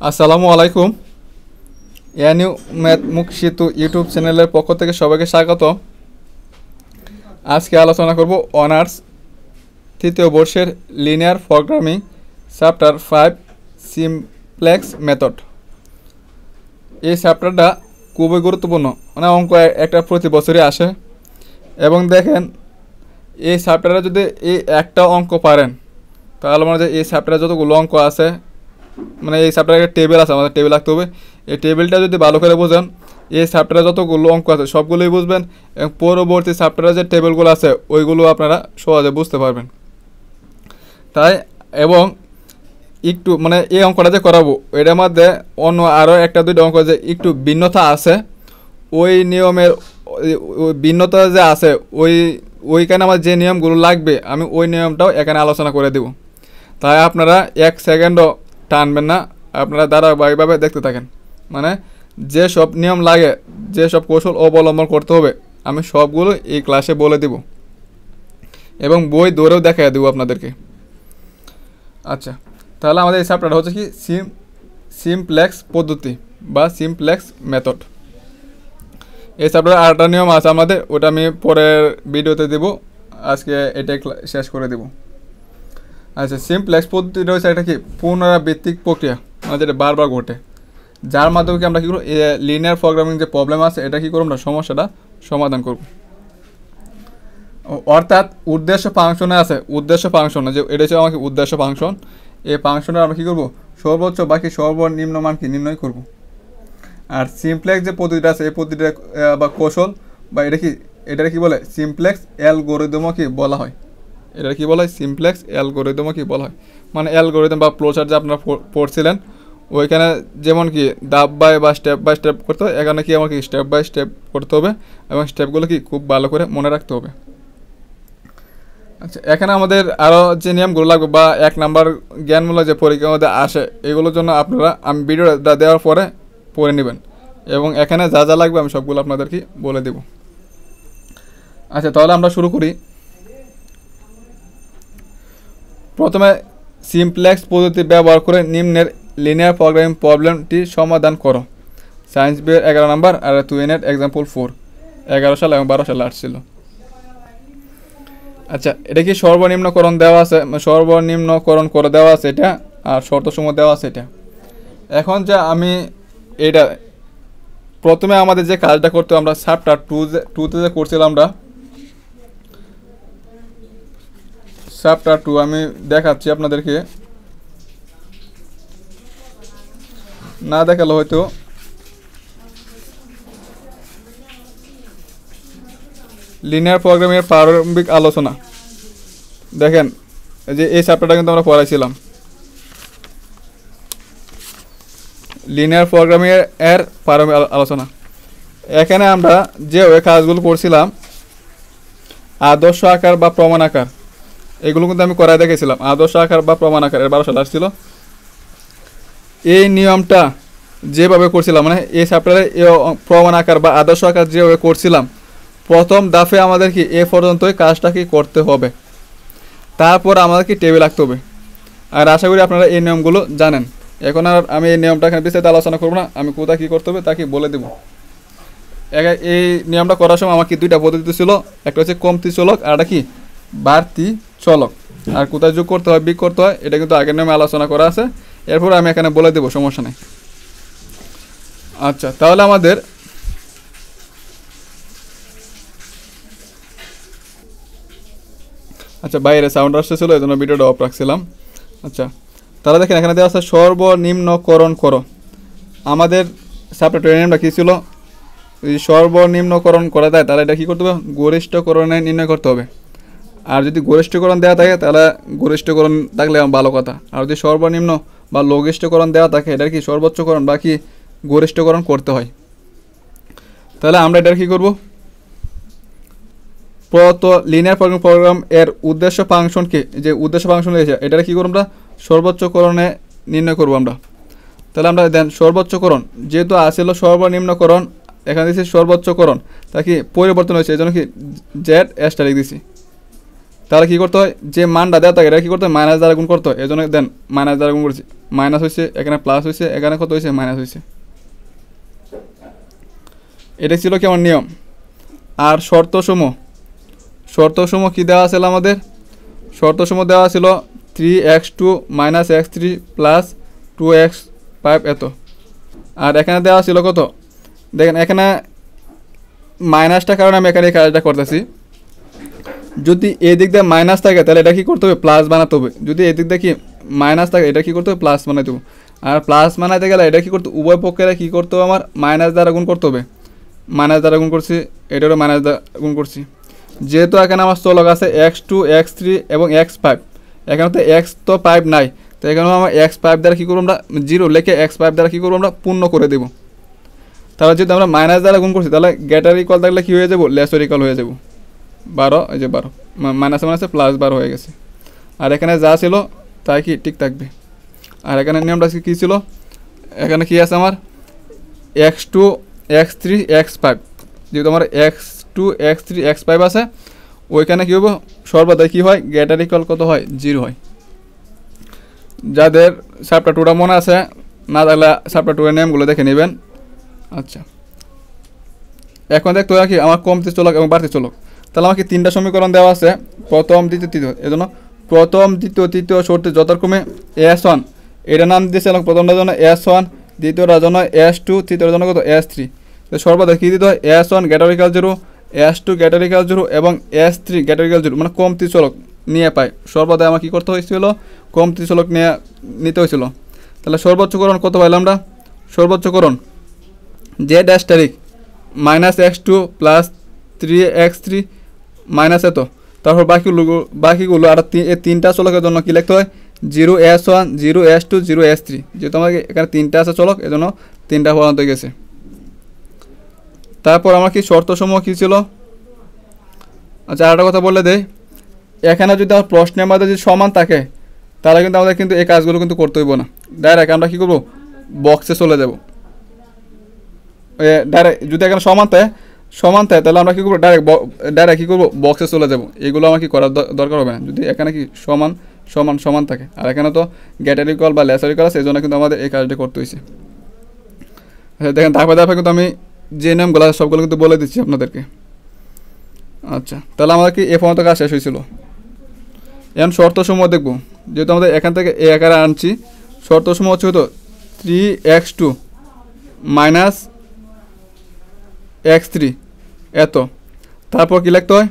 আসসালামু আলাইকুম। NU math মুখ সেতু ইউটিউব চ্যানেলের পক্ষ থেকে সবাইকে স্বাগত। আজকে আলোচনা করব অনার্স তৃতীয় বর্ষের linear programming chapter 5 simplex method. এই চ্যাপ্টারটা খুবই গুরুত্বপূর্ণ, মানে অঙ্ক একটা প্রতি বছরই আসে। এবং দেখেন, এই চ্যাপ্টারে যদি এই একটা অঙ্ক পারেন তাহলে মানে এই চ্যাপ্টারে যতগুলো অঙ্ক আছে, মানে এই চ্যাপ্টারে একটা টেবিল আছে, আমাদের টেবিল রাখতে হবে। এই টেবিলটা যদি ভালো করে বোঝেন, এই চ্যাপ্টারে যতগুলো অঙ্ক আছে সবগুলোই বুঝবেন, এবং পরবর্তী চ্যাপ্টারে যে টেবিলগুলো আছে ওইগুলো আপনারা সহজে বুঝতে পারবেন। তাই এবং একটু মানে এই অঙ্কটা যে করাবো এটার মধ্যে অন্য আরও একটা দুইটা অঙ্ক যে একটু ভিন্নতা আছে, ওই নিয়মের ভিন্নতা যে আছে ওইখানে আমার যে নিয়মগুলো লাগবে আমি ওই নিয়মটাও এখানে আলোচনা করে দেব। তাই আপনারা এক সেকেন্ডও টানবেন না, আপনারা ধারাবাহিকভাবে দেখতে থাকেন। মানে যে সব নিয়ম লাগে, যে সব কৌশল অবলম্বন করতে হবে আমি সবগুলো এই ক্লাসে বলে দেব এবং বই ধরেও দেখাই দেবো আপনাদেরকে। আচ্ছা, তাহলে আমাদের এই চ্যাপ্টারটা হচ্ছে কি সিমপ্লেক্স পদ্ধতি বা সিমপ্লেক্স মেথড। এই চ্যাপ্টারে আরেকটা নিয়ম আছে আমাদের, ওটা আমি পরের ভিডিওতে দেব, আজকে এটাই শেষ করে দেব। আচ্ছা, সিমপ্লেক্স পদ্ধতিটা হচ্ছে একটা কি পুনরাবৃত্তিক প্রক্রিয়া, মানে যেটা বারবার ঘটে, যার মাধ্যমে কি আমরা কী করবো লিনিয়ার প্রোগ্রামিং যে প্রবলেম আছে এটা কী করবো, আমরা সমস্যাটা সমাধান করব। অর্থাৎ উদ্দেশ্য ফাংশনে আছে, উদ্দেশ্য ফাংশন যে এটা হচ্ছে আমাকে উদ্দেশ্য ফাংশন, এই ফাংশনে আমরা কী করবো সর্বোচ্চ বাকি সর্বনিম্ন মান কি নির্ণয় করব। আর সিমপ্লেক্স যে পদ্ধতিটা আছে এই পদ্ধতিটা বা কৌশল বা এটা কি বলে সিমপ্লেক্স অ্যালগরিদমও কি বলা হয়। এটা কি বলা হয় সিমপ্লেক্স অ্যালগরিদমও কি বলা হয়, মানে অ্যালগরিদম বা ফ্লোচার্ট যে আপনারা পড়ছিলেন ওইখানে যেমন কি ধাপ বা স্টেপ বাই স্টেপ করতে হয়, এখানে কি আমাকে স্টেপ বাই স্টেপ করতে হবে এবং স্টেপগুলো কি খুব ভালো করে মনে রাখতে হবে। আচ্ছা, এখানে আমাদের আরও যে নিয়মগুলো লাগবে বা এক নাম্বার জ্ঞানমূলক যে পরীক্ষার মধ্যে আসে এগুলোর জন্য আপনারা আমি ভিডিওটা দেওয়ার পরে পড়ে নেবেন এবং এখানে যা যা লাগবে আমি সবগুলো আপনাদেরকে বলে দেব। আচ্ছা, তাহলে আমরা শুরু করি। প্রথমে সিমপ্লেক্স পদ্ধতি ব্যবহার করে নিম্নের লিনিয়ার প্রোগ্রামিং প্রবলেমটি সমাধান করো। সায়েন্স বইয়ের 11 নম্বর আর 2 এক্সাম্পল 4 11 সাল এবং 12 সালে আসছিল। আচ্ছা, এটা কি সর্বনিম্নকরণ দেওয়া আছে, সর্বনিম্নকরণ করে দেওয়া আছে এটা, আর শর্তসমূহ দেওয়া আছে এটা। এখন যে আমি এটা প্রথমে আমাদের যে কাজটা করতে আমরা চ্যাপ্টার 2তে যে করছিলাম আমরা চ্যাপ্টার 2 আমি দেখাচ্ছি আপনাদেরকে, না দেখালে হয়তো লিনিয়ার প্রোগ্রামিংয়ের প্রারম্ভিক আলোচনা। দেখেন যে এই চ্যাপ্টারটা কিন্তু আমরা পড়াইছিলাম, লিনিয়ার প্রোগ্রামিং এর প্রারম্ভিক আলোচনা। এখানে আমরা যে ওই কাজগুলো করছিলাম আদর্শ আকার বা প্রমাণ আকার, এগুলো কিন্তু আমি করাই দেখেছিলাম। আদর্শ আকার বা প্রমাণ আকার 12 সালে আসছিল। এই নিয়মটা যেভাবে করছিলাম, মানে এই চ্যাপ্টারে প্রমাণ আকার বা আদর্শ আকার যেভাবে করছিলাম, প্রথম ধাপে আমাদের কি এ পর্যন্তই কাজটা কি করতে হবে, তারপর আমাদের কি টেবিল রাখতে হবে। আর আশা করি আপনারা এই নিয়মগুলো জানেন। এখন আর আমি এই নিয়মটা এখানে বিস্তারিত আলোচনা করবো না, আমি কোথায় কী করতে হবে তা কি বলে দেবো। এই নিয়মটা করার সময় আমার কি দুইটা পদ্ধতি ছিল, একটা হচ্ছে কমতি চলক আর একটা কি বাড়তি চলক। আর কোথায় যোগ করতে হয় বিয়োগ করতে হয় এটা কিন্তু আগের নিয়মে আলোচনা করা আছে, এরপর আমি এখানে বলে দেবো, সমস্যা নেই। আচ্ছা, তাহলে আমাদের বাইরে সাউন্ড আসতেছিল এই জন্য ভিডিওটা অফ রাখছিলাম। আচ্ছা, তাহলে দেখেন এখানে দেওয়া আছে সর্বনিম্নকরণ করো। আমাদের চ্যাপ্টার নিয়মটা কী ছিল, যদি সর্বনিম্নকরণ করা যায় তাহলে এটা কী করতে হবে, গরিষ্ঠকরণে নির্ণয় করতে হবে। আর যদি গরিষ্ঠকরণ দেওয়া থাকে তাহলে গরিষ্ঠকরণ থাকলে ভালো কথা, আর যদি সর্বনিম্ন বা লঘিষ্ঠকরণ দেওয়া থাকে এটার কি সর্বোচ্চকরণ বা কি গরিষ্ঠকরণ করতে হয়। তাহলে আমরা এটার কী করবো, লিনিয়ার প্রোগ্রাম এর উদ্দেশ্য ফাংশনকে, যে উদ্দেশ্য ফাংশন রয়েছে এটা কী করবো আমরা সর্বোচ্চকরণে নির্ণয় করবো আমরা। তাহলে আমরা দেন সর্বোচ্চকরণ যেহেতু আসছিল সর্বনিম্নকরণ, এখানে দিচ্ছি সর্বোচ্চকরণ, তা কি পরিবর্তন হয়েছে এই জন্য কি জেড এসটা লিখে দিছি। তাহলে কী করতে হয়, যে মানটা দেওয়া থাকে এটা কী করতে হয় মাইনাস দ্বারা গুণ করতে হয়, এই জন্য দেন মাইনাস দ্বারা গুণ করেছি। মাইনাস হয়েছে, এখানে প্লাস হয়েছে, এখানে কত হয়েছে মাইনাস হয়েছে। এটা ছিল কি আমার নিয়ম। আর শর্তসমূহ কি দেওয়া ছিল আমাদের? শর্তসমূহ দেওয়া ছিল 3x2 minus x3 plus 2x5 এত। আর এখানে দেওয়া ছিল কত? দেখেন এখানে মাইনাসটার কারণে আমি এখানে এই কাজটা করতেছি। যদি এই দিক দিয়ে মাইনাস থাকে তাহলে এটা কী করতে হবে? প্লাস বানাতে হবে। যদি এই দিক দিয়ে কি মাইনাস থাকে এটা কী করতে হবে? প্লাস বানাতে হবে। আর প্লাস বানাতে গেলে এটা কী করতে, উভয় পক্ষের কী করতে হবে? আমার মাইনাস দ্বারা গুণ করতে হবে। মাইনাস দ্বারা গুণ করছি, এটারও মাইনাস দ্বারা গুণ করছি। যেহেতু এখানে আমার চলক আছে x2 x3 এবং x5, এখানে তো x তো 5 নাই, তো এখানেও আমার x5 দ্বারা কী করবো আমরা? 0 লিখে x5 দ্বারা কী করবো আমরা? পূর্ণ করে দেবো। তাহলে যদি আমরা মাইনাস দ্বারা গুণ করছি তাহলে গ্রেটার ইকুয়াল থাকলে কী হয়ে যাবো? লেসার ইকুয়াল হয়ে যাবো। 12, এই যে 12 মাইনাসে মাইনাসে প্লাস 12 হয়ে গেছে। আর এখানে যা ছিল তাই কি ঠিক থাকবে। আর এখানে নিয়মটা কী ছিল? এখানে কি আছে আমার? x2 x3 x5, যেহেতু আমার x2 x3 x5 আছে, ওইখানে কী হবো? সর্বদাই কী হয়? গ্রেটার ইকুয়াল কত হয়? 0 হয়। যাদের চ্যাপ্টার 2টা মনে আছে, না থাকলে চ্যাপ্টার 2 এর নিয়মগুলো দেখে নেবেন। আচ্ছা, এখন দেখতে হয় কি আমার কমতি চলক এবং বাড়তি চলক। তাহলে আমাকে 3টা সমীকরণ দেওয়া আছে, প্রথম দ্বিতীয় তৃতীয়। এই জন্য প্রথম দ্বিতীয় তৃতীয় শর্তে যথাক্রমে S1 এটা নাম দিয়েছিলাম প্রথমটার জন্য S1, দ্বিতীয়টার জন্য S2, তৃতীয়টার জন্য কত? S3। তো সর্বদা কী দিতে হয়? S1 greater equal 0, S2 greater equal 0 এবং S3 গ্রেটার ইকুয়াল 0, মানে কমতি চলক নিয়ে পাই। সর্বদা আমার কী করতে হয়েছিল? কমতি চলক নিতে হয়েছিল। তাহলে সর্বোচ্চকরণ কত পাইলাম আমরা? সর্বোচ্চকরণ যে ড্যাশ তারিখ minus x2 plus 3x3 minus এত, তারপর বাকিগুলো আর এই 3টা চলকের জন্য কী লিখতে হয়? 0s1 0s2 0s3। যেহেতু আমাকে এখানে 3টা আছে চলক, এজন্য 3টা হওয়া হয়ে গেছে। তারপর আমার কি শর্তসমূহ কী ছিল? আচ্ছা, আরেকটা কথা বলে দেই, এখানে যদি আমার প্রশ্নের মধ্যে যদি সমান থাকে তাহলে কিন্তু আমাদের কিন্তু এই কাজগুলো কিন্তু করতে হইব না। ডাইরেক্ট আমরা কী করবো? বক্সে চলে যাব। ডাইরেক্ট যদি এখানে সমান থাকে তাহলে আমরা কী করবো? ডাইরেক্ট কী করবো? বক্সে চলে যাব। এগুলো আমার কি করার দরকার হবে না যদি এখানে কি সমান থাকে। আর এখানে তো গ্রেটার ইকুয়াল বা লেসার ইকুয়াল আছে, এই জন্য কিন্তু আমাদের এই কাজটা করতে হয়েছে। দেখেন ধাপে ধাপে কিন্তু আমি যে নিয়মগুলো সবগুলো কিন্তু বলে দিচ্ছি আপনাদেরকে। আচ্ছা, তাহলে আমাদের কি এ পর্যন্ত কাজ শেষ হয়েছিল। এখন শর্তসমূহ দেখব। যেহেতু আমাদের এখান থেকে এ আকারে আনছি, শর্তসমূহ হচ্ছে হতো 3x2 মাইনাস x3 এত। তারপর কী লিখতে হয়?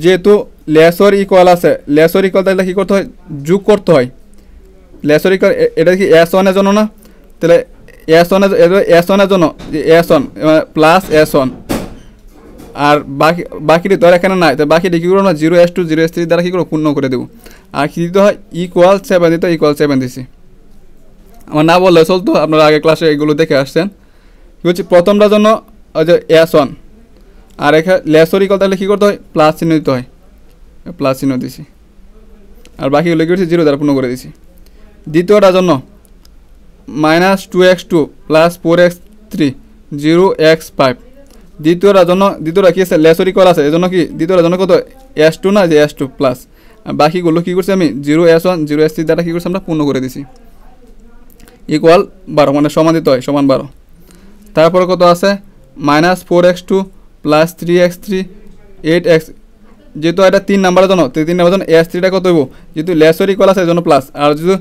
যেহেতু লেসর ইকুয়াল আছে, লেসর ইকুয়াল তাহলে কী করতে হয়? যোগ করতে হয়। লেসর ইকুয়াল এটা কি S1 এর জন্য না? তাহলে S1 এর জন্য S1 প্লাস S1, আর বাকিটি তো আর এখানে নাই, তো বাকিটি কী করবো না? 0s2 0s3 দ্বারা কী করবো? পূর্ণ করে দেবো। আর কী দিতে হয়? ইকুয়াল 7 দিতে হয়, ইকুয়াল 7 দিছি। আমার না বললে চলতো, আপনারা আগে ক্লাসে এগুলো দেখে আসছেন। কী হচ্ছে? প্রথমটার জন্য ওই যে S1, আর এখানে লেসর ইকুয়াল তাহলে কী করতে হয়? প্লাস চিহ্ন দিতে হয়, প্লাস চিহ্ন দিছি। আর বাকিগুলো কী করছি? 0 দ্বারা পূর্ণ করে দিছি। দ্বিতীয়টার জন্য minus 2x2 plus 4x3 0x5। দ্বিতীয়টা কী আছে? লেসর ইকুয়াল আছে, এই জন্য কি দ্বিতীয়টার জন্য কত? S2 না, যে S2 প্লাস। আর বাকিগুলো কী করছি? আমি 0s1 0s3 দ্বারা কী করছি? আমরা পূর্ণ করে দিছি। ইকুয়াল 12, মানে সমান দিতে হয়, সমান 12। তারপরে কত আছে? Minus 4x2 plus 3x3 8x। যেহেতু এটা 3 নাম্বারের জন্য, 3 নাম্বারের জন্য S3টা কত হইব? যেহেতু লেসর ইকুয়াল আছে এই জন্য প্লাস, আর যদি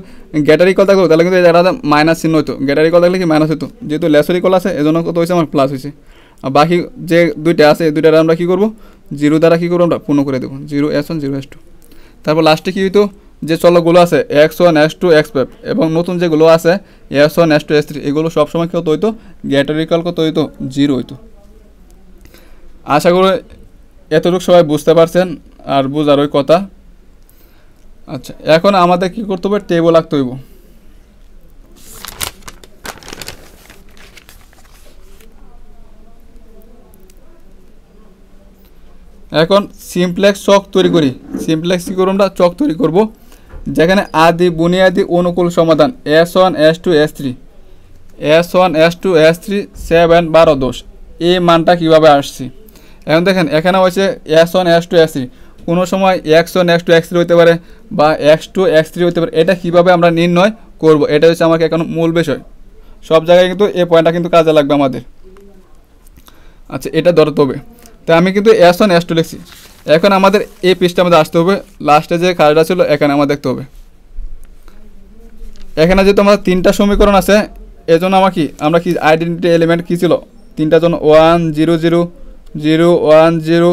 গ্রেটার ইকুয়াল থাকতো তাহলে কিন্তু এটা মাইনাস চিহ্ন হতো। গ্রেটার ইকুয়াল থাকলে কি মাইনাস হতো, যেহেতু লেসর ইকুয়াল আছে এই জন্য কত হয়েছে? আমার প্লাস হয়েছে। আর বাকি যে দুইটা আছে এই দুইটা আমরা কী করবো? 0 দ্বারা কী করবো? আমরা পূর্ণ করে দেবো, 0s1 0s2। তারপর লাস্টে কী হইতো? যে চলকগুলো আছে x1 x2 x5 এবং নতুন যেগুলো আছে s1 s2 s3, এগুলো সবসময় কত হইতো? গ্রেটার ইকুয়াল কত হইতো? 0 হইতো। আশা করি এতটুকু সবাই বুঝতে পারছেন, আর বুঝার ওই কথা। আচ্ছা, এখন আমাদের কি করতে হবে? টেবল আঁকতে হইব। এখন সিমপ্লেক্স চক তৈরি করি। সিমপ্লেক্স কী করবো? আমরা চক তৈরি করব, যেখানে আদি বুনিয়াদি অনুকূল সমাধান s1 s2 s3 s1 s2 s3 7 12 10, এই মানটা কীভাবে আসছি। এখন দেখেন এখানে হচ্ছে s1 s2 s3, কোনো সময় x1 x2 x3 হতে পারে বা x2 x3 হতে পারে। এটা কীভাবে আমরা নির্ণয় করব, এটা হচ্ছে আমাকে এখন মূল বিষয়। সব জায়গায় কিন্তু এই পয়েন্টটা কিন্তু কাজে লাগবে আমাদের। আচ্ছা, এটা ধরতে হবে। তো আমি কিন্তু S1 S2 লিখছি। এখন আমাদের এই পৃষ্ঠার মধ্যে আসতে হবে, লাস্টে যে কাজটা ছিল এখানে আমার দেখতে হবে। এখানে যেহেতু আমার 3টা সমীকরণ আছে, এজন্য আমরা কি আইডেন্টিটি এলিমেন্ট কী ছিল 3টার জন্য 1 0 0 0 1 0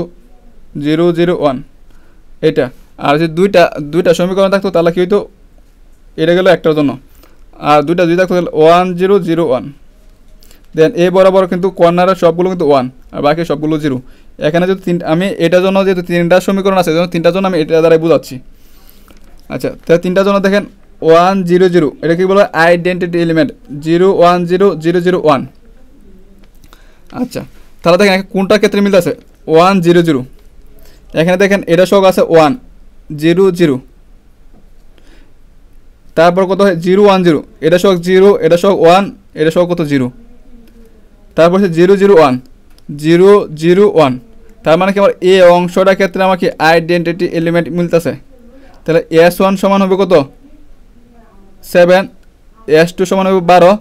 0 0 1 এটা। আর যদি দুইটা সমীকরণ থাকতো তাহলে কি হইতো, এটা গেল একটার জন্য, আর দুইটা যদি থাকতো 1 0 0 1। দেন এই বরাবর কিন্তু কর্নারের সবগুলো কিন্তু 1 আর বাকি সবগুলো 0। এখানে যদি আমি এটার জন্য যেহেতু 3টা সমীকরণ আছে, 3টার জন্য আমি এটা দ্বারাই বোঝাচ্ছি। আচ্ছা, তাহলে 3টার জন্য দেখেন 1 0 0, এটা কি বলে আইডেন্টিটি এলিমেন্ট 0 1 0 0 0 1। আচ্ছা, তাহলে দেখেন কোনটার ক্ষেত্রে মিলতেছে 1 0 0। এখানে দেখেন এটা সহ আছে 1 0 0, তারপর কত হয় 0 1 0, এটা সহ 0, এটা সহ 1, এটা সহ কত 0, তারপর হচ্ছে 0 0 1 0 0 1। তার মানে কি আমার এই অংশটার ক্ষেত্রে আমাকে আইডেন্টিটি এলিমেন্ট মিলতেছে। তাহলে S1 সমান হবে কত 7, S2 সমান হবে 12,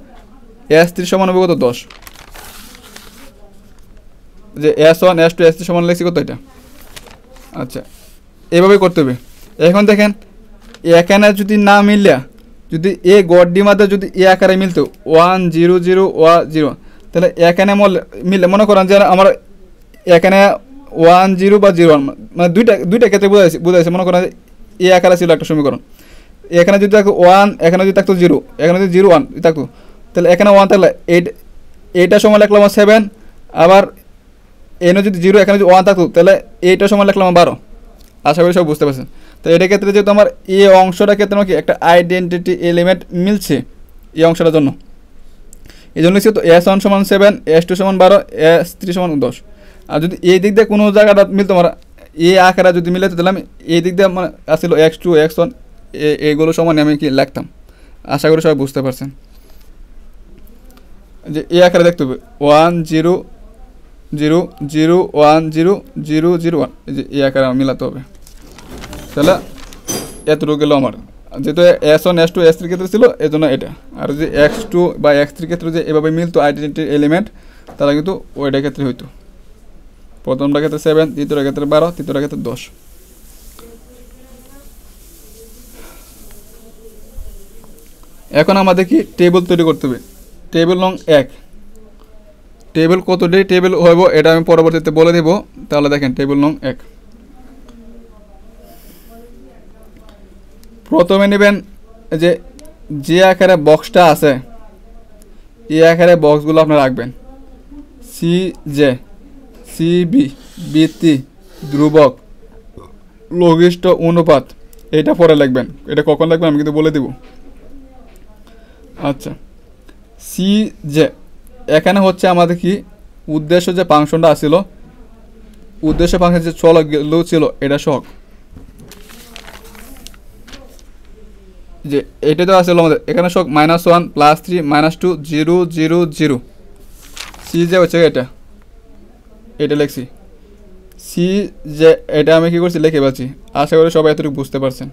S3 সমান হবে কত 10। যে S1 S2 S3 সমান লিখছি কত এটা। আচ্ছা, এইভাবেই করতে হবে। এখন দেখেন এখানে যদি না মিললে, যদি এ গড্ডি মাঝে যদি এ আকারে মিলতো 1 0 0 0, তাহলে এখানে মিললে মনে করেন যে আমার এখানে 1 0 বা 0 1, মানে দুইটা ক্ষেত্রে বোঝাইছে। মনে করেন এ আকারে ছিল একটা সমীকরণ, এখানে যদি থাকতো 1, এখানে যদি থাকতো 0, এখানে যদি 0 1 থাকতো, তাহলে এখানে 1 থাকলে এইটা সময় লিখলাম 7, আবার এনে যদি 0 এখানে যদি 1 থাকতো তাহলে এইটা সময় লিখলাম 12। আশা করি সব বুঝতে পারছেন। তো এটার ক্ষেত্রে যেহেতু আমার এই অংশটার ক্ষেত্রে আমাকে একটা আইডেন্টিটি এলিমেন্ট মিলছে এই অংশটার জন্য, এই জন্য লিখছি তো S1 সমান 7, S2 সমান 12, S3 সমান 10। আর যদি এই দিক দিয়ে কোনো জায়গাটা মিলতো আমার এই আকারে যদি মিলে, তাহলে আমি এই দিক দিয়ে মানে আসছিল X2 X1 এইগুলো সমান আমি কি লিখতাম। আশা করি সবাই বুঝতে পারছেন। যে এই আকারে দেখতে হবে 1 0 0 0 1 0 0 0 1, এই যে এই আকারে মিলাতে হবে। তাহলে এতটুকু গেল আমার, যেহেতু S1 S2 S3 ক্ষেত্রে ছিল এই জন্য এটা। আর যদি X2 বা X3 ক্ষেত্রে যে এভাবে মিলতো আইডেন্টিটি এলিমেন্ট, তাহলে কিন্তু ওইটার ক্ষেত্রে হইতো। প্রথমটার ক্ষেত্রে 7, দ্বিতীয়টার ক্ষেত্রে 12, তৃতীয়টার ক্ষেত্রে 10। এখন আমাদের কি টেবিল তৈরি করতে হবে। টেবিল নং 1, টেবিল কতটি টেবিল হইব এটা আমি পরবর্তীতে বলে দেব। তাহলে দেখেন টেবিল নং 1, প্রথমে নেবেন যে আকারে বক্সটা আছে, এই আকারে বক্সগুলো আপনি রাখবেন। CJ, CB, বৃত্তি, ধ্রুবক, লঘিষ্ঠ, অনুপাত, এটা পরে লিখবেন। এটা কখন লিখবেন আমি কিন্তু বলে দেব। আচ্ছা, CJ এখানে হচ্ছে আমাদের কি উদ্দেশ্য যে ফাংশনটা আসছিল, উদ্দেশ্য ফাংশন যে চলকগুলো ছিল এটা সহ, যে এটা তো আসলে আমাদের এখানে সব -1 +3 -2 0 0 0। সি যে হচ্ছে এটা লিখছি। সি যে এটা আমি কি করছি লিখে পাচ্ছি। আশা করি সবাই এতটুকু বুঝতে পারছেন।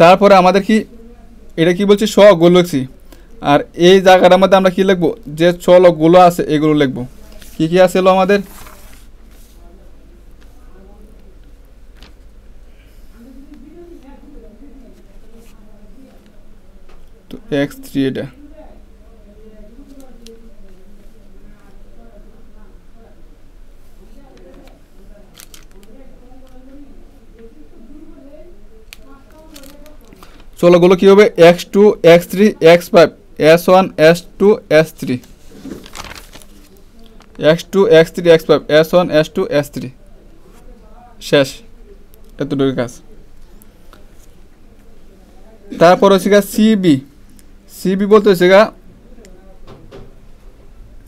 তারপরে আমাদের কি এটা কি বলছি সহগগুলো লিখছি। আর এই জায়গাটার মধ্যে আমরা কি লিখবো, যে চলকগুলো আছে এগুলো লিখবো। কি কি আসলো আমাদের, তো x3 এটা, চলকগুলো কি হবে x2 x3 x5 s1 s2 s3 x2 x3 x5 s1 s2 s3 শেষ। এতটুকু কাজ। তারপর হচ্ছে সিবি, সিবি বলতে হচ্ছে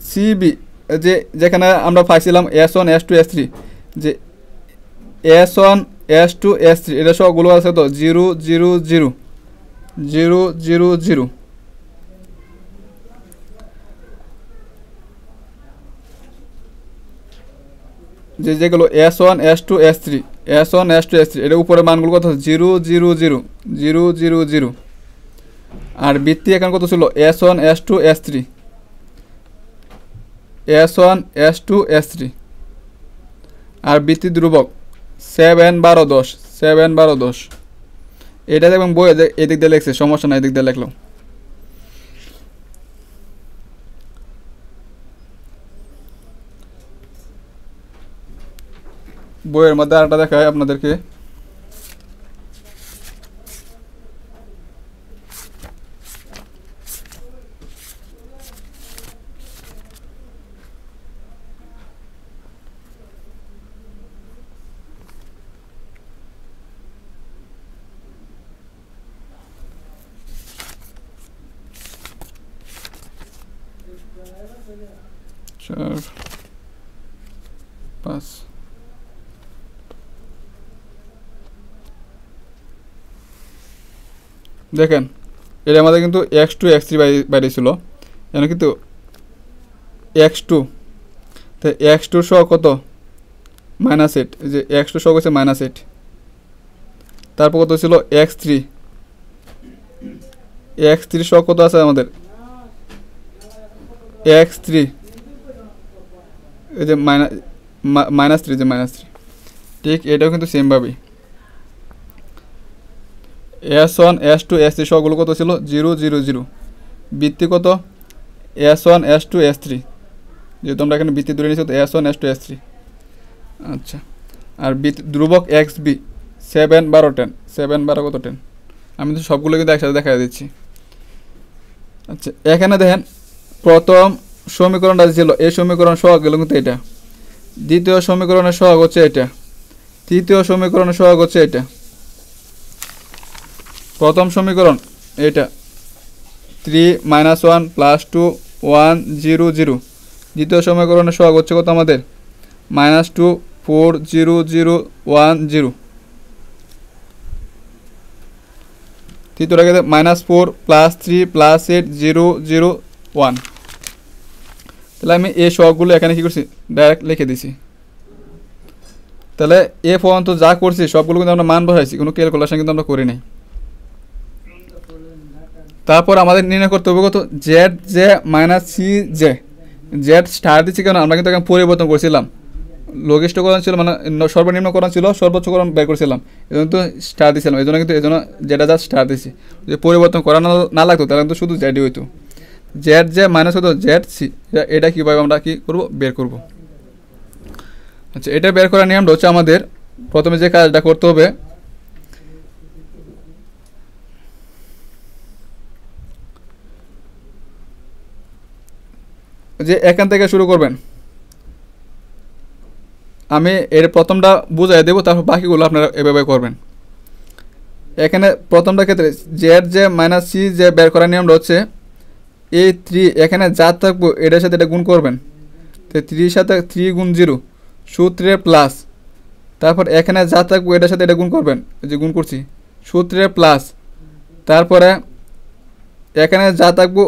সিবি যেখানে আমরা পাইছিলাম s1 s2 s3, যে s1 s2 s3 এটা সবগুলো আছে তো 0 0 0 0 0 0। যেগুলো s1 s2 s3 S1 S2 S3 এটা উপরে মানগুলো কত 0 0 0 0 0 0 আর বৃত্তি এখানে কত ছিল S1 S2 S3 S1 S2 S3 আর বৃত্তি ধ্রুবক 7 12 10 7 12 10 এটা দেখবেন বইয়ে এদিক দিয়ে লিখছে সমস্যা নাই এদিক দিয়ে লিখলো বইয়ের মধ্যে আরেকটা দেখায় আপনাদেরকে চার পাঁচ দেখেন এটা আমাদের কিন্তু x2 x3 বাইরে ছিল এখানে কিন্তু x2 তো x2 সহ কত -8 এই যে x2 সহ হচ্ছে -8 তারপর কত ছিল x3 সহ কত আছে আমাদের x3 এই যে -3 যে -3 ঠিক এটাও কিন্তু সেম ভাবে S1 S2 S3 সবগুলো কত ছিল 0 0 0 বৃত্তি কত S1 S2 S3 যেহেতু আমরা এখানে বৃত্তি ধরে নিয়েছি তো S1 S2 S3 আচ্ছা আর ধ্রুবক XB 7 12 10 7 12 কত 10 আমি তো সবগুলো কিন্তু একসাথে দেখা দিচ্ছি আচ্ছা এখানে দেখেন প্রথম সমীকরণটা ছিল এই সমীকরণ সহগ গেল কিন্তু এটা দ্বিতীয় সমীকরণের সহগ হচ্ছে এটা তৃতীয় সমীকরণের সহগ হচ্ছে এটা প্রথম সমীকরণ এটা 3 -1 +2 1 0 0 দ্বিতীয় সমীকরণের সহগ হচ্ছে কত আমাদের -2 4 0 0 1 0 তৃতীয়টাকে -4 +3 +8 0 0 1 তাহলে আমি এই সহগগুলো এখানে কি করছি ডাইরেক্ট লিখে দিছি তাহলে এ পর্যন্ত যা করছি সবগুলো কিন্তু আমরা মান বসাইছি কোনো ক্যালকুলেশন কিন্তু আমরা করি নাই তারপর আমাদের নির্ণয় করতে হবে কত Z J minus C J Z star দিচ্ছি কেন আমরা কিন্তু এখানে পরিবর্তন করছিলাম লঘিষ্ঠকরণ ছিল মানে সর্বনিম্নকরণ ছিল সর্বোচ্চকরণ বের করছিলাম এই জন্য তো স্টার দিয়েছিলাম এই জন্য কিন্তু এই জন্য যেটা যা স্টার দিছি যদি পরিবর্তন করা না লাগতো তাহলে কিন্তু শুধু জেডই হইতো জেড জে মাইনাস হতো জেড সি এটা কীভাবে আমরা কী করবো বের করব আচ্ছা এটা বের করার নিয়মটা হচ্ছে আমাদের প্রথমে যে কাজটা করতে হবে যে এখান থেকে শুরু করবেন আমি এর প্রথমটা বুঝাই দেবো তারপর বাকিগুলো আপনারা এভাবে করবেন এখানে প্রথমটা ক্ষেত্রে জেড জে মাইনাস সি যে বের করার নিয়মটা হচ্ছে এই 3 এখানে যা থাকবো এটার সাথে এটা গুণ করবেন তো 3 সাথে 3 গুণ 0 সূত্রে প্লাস তারপর এখানে যা থাকবো এটার সাথে এটা গুণ করবেন যে গুণ করছি সূত্রে প্লাস তারপরে এখানে যা থাকবো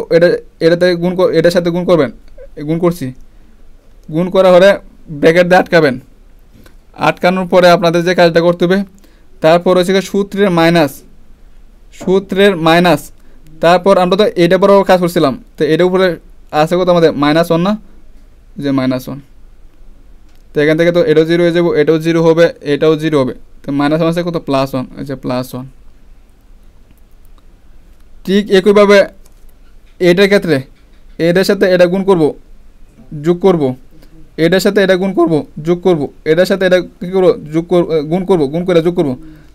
এটাতে গুণ এটার সাথে গুণ করবেন গুণ করছি গুণ করা হলে ব্র্যাকেট দিয়ে আটকাবেন আটকানোর পরে আপনাদের যে কাজটা করতে হবে তারপর হচ্ছে সূত্রের মাইনাস তারপর আমরা তো এটা বরাবর কাজ করছিলাম তো এটার উপরে আছে কত আমাদের -1 না যে -1 তো এখান থেকে তো এটাও 0 হয়ে যাবো এটাও 0 হবে এটাও 0 হবে তো -1 আছে কত +1 আচ্ছা +1 ঠিক একইভাবে এটার ক্ষেত্রে এটার সাথে এটা গুণ করব যোগ করব এটার সাথে এটা গুণ করব যোগ করব এটার সাথে এটা কী করবো গুণ করে যোগ করব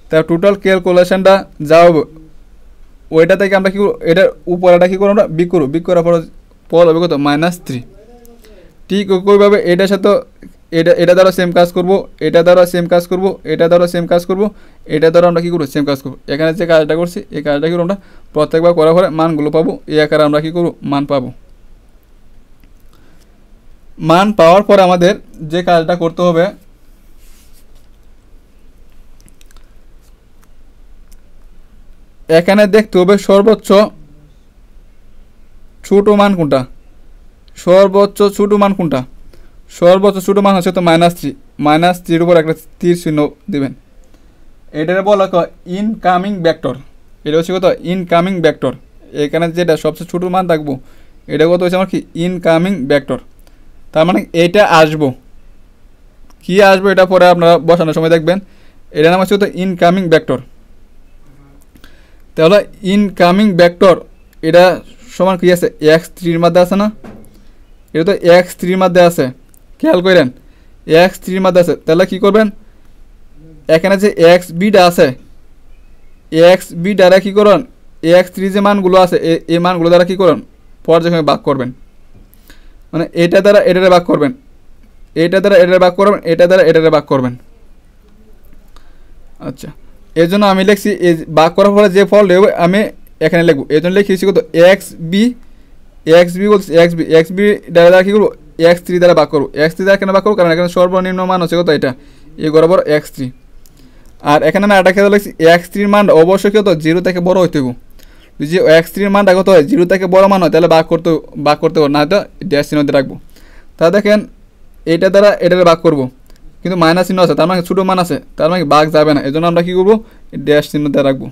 তার টোটাল ক্যালকুলেশনটা যা হবে ওইটা থেকে আমরা কী করবো এটার উপরেটা কী করবো আমরা বিক করবো বিক করার পর হবে কত -3 ঠিক ওইভাবে এটার সাথে এটা দ্বারা সেম কাজ করব এটা দ্বারা সেম কাজ করব এটা দ্বারা সেম কাজ করব এটা দ্বারা আমরা কী করবো সেম কাজ করবো এখানে যে কাজটা করছি এই কাজটা কি আমরা প্রত্যেকবার করার পরে মানগুলো পাবো এই আকারে আমরা কী করবো মান পাবো মান পাওয়ার পরে আমাদের যে কাজটা করতে হবে এখানে দেখতে হবে সর্বোচ্চ ছোট মান কোনটা সর্বোচ্চ ছোটো মান হচ্ছে তো -3, -3 উপর একটা তীর চিহ্ন দেবেন। এটার বলা হয় ইনকামিং ভেক্টর। এটা হচ্ছে কত ইনকামিং ভেক্টর। এখানে যেটা সবচেয়ে ছোটো মান থাকবো এটা কত হচ্ছে আমার কি ইনকামিং ভেক্টর। তার মানে এটা আসবো, কি আসবো এটা পরে আপনারা বসানোর সময় দেখবেন। এটার নাম হচ্ছে তো ইনকামিং ভেক্টর। তাহলে ইনকামিং ভেক্টর এটা সমান কি আছে x3 মধ্যে আছে না, এটা তো x3 মধ্যে আছে, খেয়াল করেন x3 মধ্যে আছে। তাহলে কি করবেন, এখানে যে xbটা আছে xb দ্বারা কি করুন x3 যে মানগুলো আছে এই মানগুলো দ্বারা কি করুন পর্যায়ক্রমে ভাগ করবেন। মানে এটা দ্বারা এটারে ভাগ করবেন, এটা দ্বারা এটারে ভাগ করবেন, এটা দ্বারা এটারে ভাগ করবেন। আচ্ছা, এর জন্য আমি লিখছি এই ভাগ করার পরে যে ফল দেবে আমি এখানে লিখবো। এর জন্য লিখেছি কত xb বলছি xb দ্বারা কী করবো x3 দ্বারা ভাগ করবো। x3 দ্বারা কেন ভাগ করবো, কারণ এখানে সর্বনিম্ন মান হচ্ছে কত এটা এই বরাবর x3। আর এখানে আমি একটা খেয়াল লিখছি x3 মান অবশ্যই কত 0 থেকে বড় হইতে হবে। যদি x3 মানটা কত হয় 0 থেকে বড় মান হয় তাহলে ভাগ করতে হবে, না হয়তো ড্যাশ চিহ্ন দিয়ে রাখবো। তা দেখেন এইটা দ্বারা এটাকে ভাগ করবো, কিন্তু মাইনাস চিহ্ন আছে, তার মানে ছোটো মান আছে, তার মানে ভাগ যাবে না। এই জন্য আমরা কী করবো ড্যাশ চিহ্ন দিয়ে রাখবো।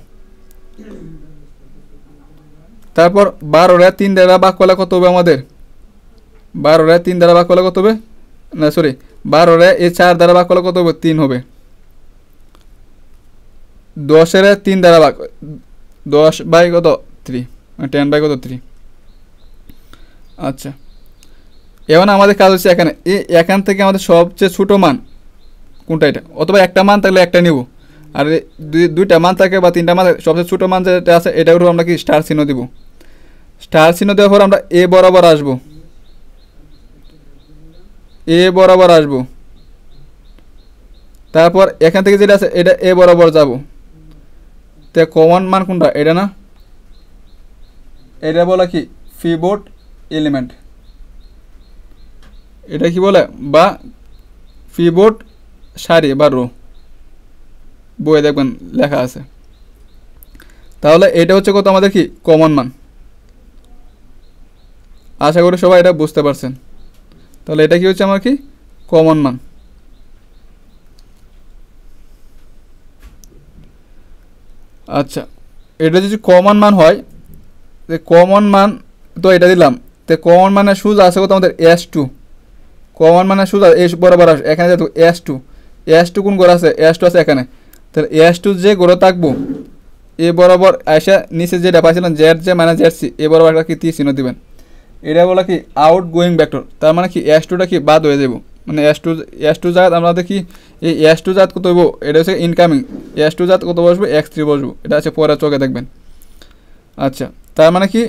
তারপর 12 3 দ্বারা ভাগ করলে কত হবে আমাদের, 12 3 দ্বারা ভাগ করলে কত হবে, না সরি 12 এই 4 দ্বারা ভাগ করলে কত হবে 3 হবে। 10 3 দ্বারা ভাগ 10 বাই কত 3, 10 বাই কত 3। আচ্ছা, এখন আমাদের কাজ হচ্ছে এখান থেকে আমাদের সবচেয়ে ছোটো মান কোনটা এটা, অথবা একটা মান থাকলে একটা নিব, আর দুইটা মান থাকে বা তিনটা মান, সবচেয়ে ছোটো মান যেটা আছে এটার উপর আমরা কি স্টার চিহ্ন দিব। স্টার চিহ্ন দেওয়ার পর আমরা এ বরাবর আসবো, এ বরাবর আসবো। তারপর এখান থেকে যেটা আছে এটা এ বরাবর যাব। তো কমন মান কোনটা এটা না, এটা বলে কি পিভট এলিমেন্ট, এটা কি বলে বা পিভট সারি বা রো, বইয়ে দেখবেন লেখা আছে। তাহলে এটা হচ্ছে কত আমাদের কি কমন মান। আশা করি সবাই এটা বুঝতে পারছেন। তাহলে এটা কি হচ্ছে আমার কি কমন মান। আচ্ছা, এটা যদি কমন মান হয়, কমন মান তো এটা দিলাম, তো কমন মানের সুজ আছে কত আমাদের S2, কমন মানের সুজ এই বরাবর আসে এখানে, যেহেতু S2 কোন ঘর আছে S2 আছে এখানে, তাহলে S2 যে ঘরে থাকবো এ বরাবর আসা নিচে যেটা পাইছিলাম ZJ মানে ZC এ বরাবর একটা কি তীর চিহ্ন দিবেন। এটা বলে কি আউট গোয়িং ভেক্টর, তার মানে কি S2টা কি বাদ হয়ে যাব, মানে S2 জাত আমরা দেখি এই S2 জাত কত হইব, এটা হচ্ছে ইনকামিং, S2 জাত কত বসবে x3 বসবো, এটা আছে পরে চোখে দেখবেন। আচ্ছা, তার মানে কি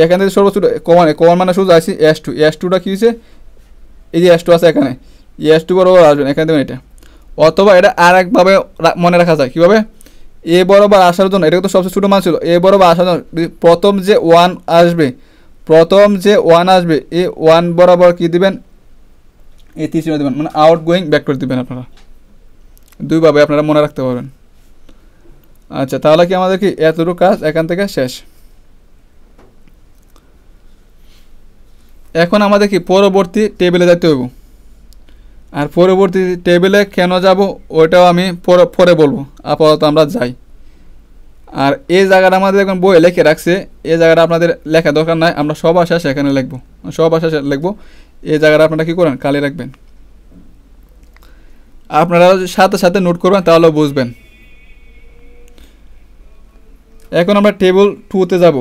এখান থেকে সর্বোচ্চ কমন মানে শুধু আসি S2টা কি হয়েছে এই যে S2 আছে এখানে, S2 বরাবর আসবেন এখানে দেবেন এটা। অথবা এটা আর একভাবে মনে রাখা যায় কীভাবে, এ বরাবর আসার জন্য এটা তো সবচেয়ে ছোটো মান ছিল, এ বরাবর আসার জন্য প্রথম যে 1 আসবে এই 1 বরাবর কি দিবেন এই তীর চিহ্ন দেবেন, মানে আউট গোয়িং ভেক্টর দিবেন। আপনারা দুইভাবে আপনারা মনে রাখতে পারবেন। আচ্ছা, তাহলে কি আমাদের কি এতটুকু কাজ এখান থেকে শেষ। এখন আমাদের কি পরবর্তী টেবিলে যেতে হইব, আর পরবর্তী টেবিলে কেন যাব ওইটাও আমি পরে বলবো, আপাতত আমরা যাই। আর এই জায়গাটা আমাদের এখন বইয়ে লিখে রাখছে, এই জায়গাটা আপনাদের লেখা দরকার নাই, আমরা সব আশা সেখানে লিখবো, সব আশা লিখবো। এই জায়গাটা আপনারা কী করেন খালি রাখবেন, আপনারা সাথে সাথে নোট করবেন তাহলেও বুঝবেন। এখন আমরা টেবিল 2তে যাব।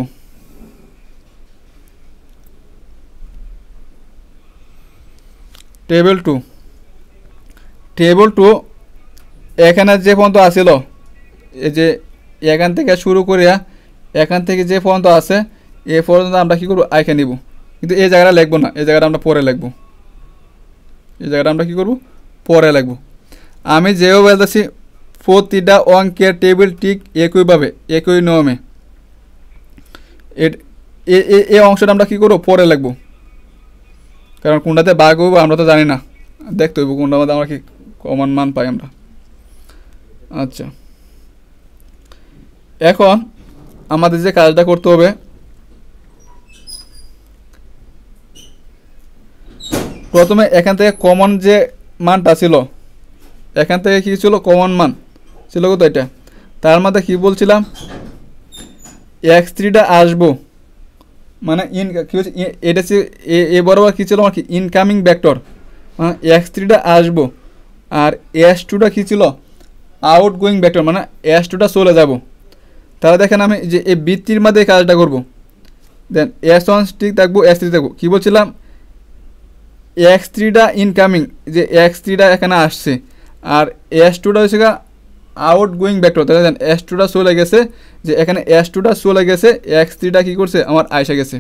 টেবিল 2 এখানে যে পর্যন্ত আসিল, এই যে এখান থেকে শুরু করিয়া এখান থেকে যে পর্যন্ত আছে এ পর্যন্ত আমরা কী করবো আইকে নিব, কিন্তু এই জায়গাটা লিখবো না, এই জায়গাটা আমরা পরে লিখবো, এই জায়গাটা আমরা কী করবো পরে লিখবো। আমি যেও বলতেছি প্রতিটা অঙ্কের টেবিল ঠিক একইভাবে একই নিয়মে এই অংশটা আমরা কী করবো পরে লিখবো, কারণ কোনটাতে বাঘ হইব আমরা তো জানি না, দেখতে হইব কোনটার মধ্যে আমরা কি কমন মান পাই আমরা। আচ্ছা, এখন আমাদের যে কাজটা করতে হবে প্রথমে এখান থেকে কমন যে মানটা ছিল, এখান থেকে কী ছিল কমন মান ছিল কত এটা, তার মধ্যে কী বলছিলাম x3টা আসবো, মানে কী হচ্ছে এটা এ বরাবর কী ছিল আমার কি ইনকামিং ভেক্টর, মানে x3টা আসবো আর s2টা কী ছিল আউট গোয়িং ভেক্টর, মানে s2টা চলে যাব। তাহলে দেখেন আমি যে এই বৃত্তির মধ্যে কাজটা করব, দেন s1 ঠিক থাকবো s3 থাকবো, কী বলছিলাম x3টা ইনকামিং, যে x3টা এখানে আসছে আর s2টা হচ্ছে আউট গোয়িং ভেক্টর, তাহলে দেন s2টা চলে গেছে, যে এখানে s2টা চলে গেছে, x3টা কী করছে আমার আইসা গেছে।